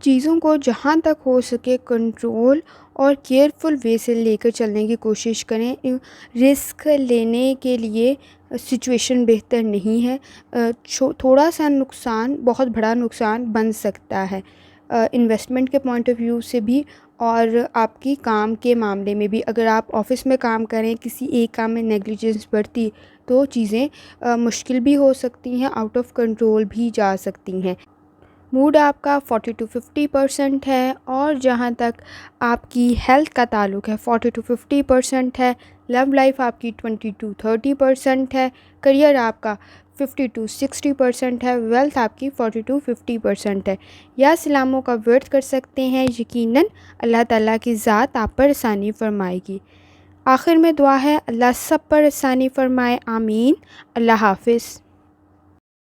चीज़ों को जहाँ तक हो सके कंट्रोल और केयरफुल वे से लेकर चलने की कोशिश करें। रिस्क लेने के लिए सिचुएशन बेहतर नहीं है। थोड़ा सा नुकसान बहुत बड़ा नुकसान बन सकता है, इन्वेस्टमेंट के पॉइंट ऑफ व्यू से भी, और आपकी काम के मामले में भी। अगर आप ऑफ़िस में काम करें, किसी एक काम में नेग्लिजेंस बढ़ती, तो चीज़ें मुश्किल भी हो सकती हैं, आउट ऑफ कंट्रोल भी जा सकती हैं। मूड आपका 40 to 50% है, और जहाँ तक आपकी हेल्थ का ताल्लुक़ है 40 to 50% है। लव लाइफ आपकी 20 to 30% है। करियर आपका 52-60% है, वेल्थ आपकी 42-50% है। या सलामों का वर्त कर सकते हैं, यकीनन अल्लाह ताला की ज़ात आप पर आसानी फ़रमाएगी। आखिर में दुआ है, अल्लाह सब पर आसानी फ़रमाए, आमीन। अल्लाह हाफ़िज़।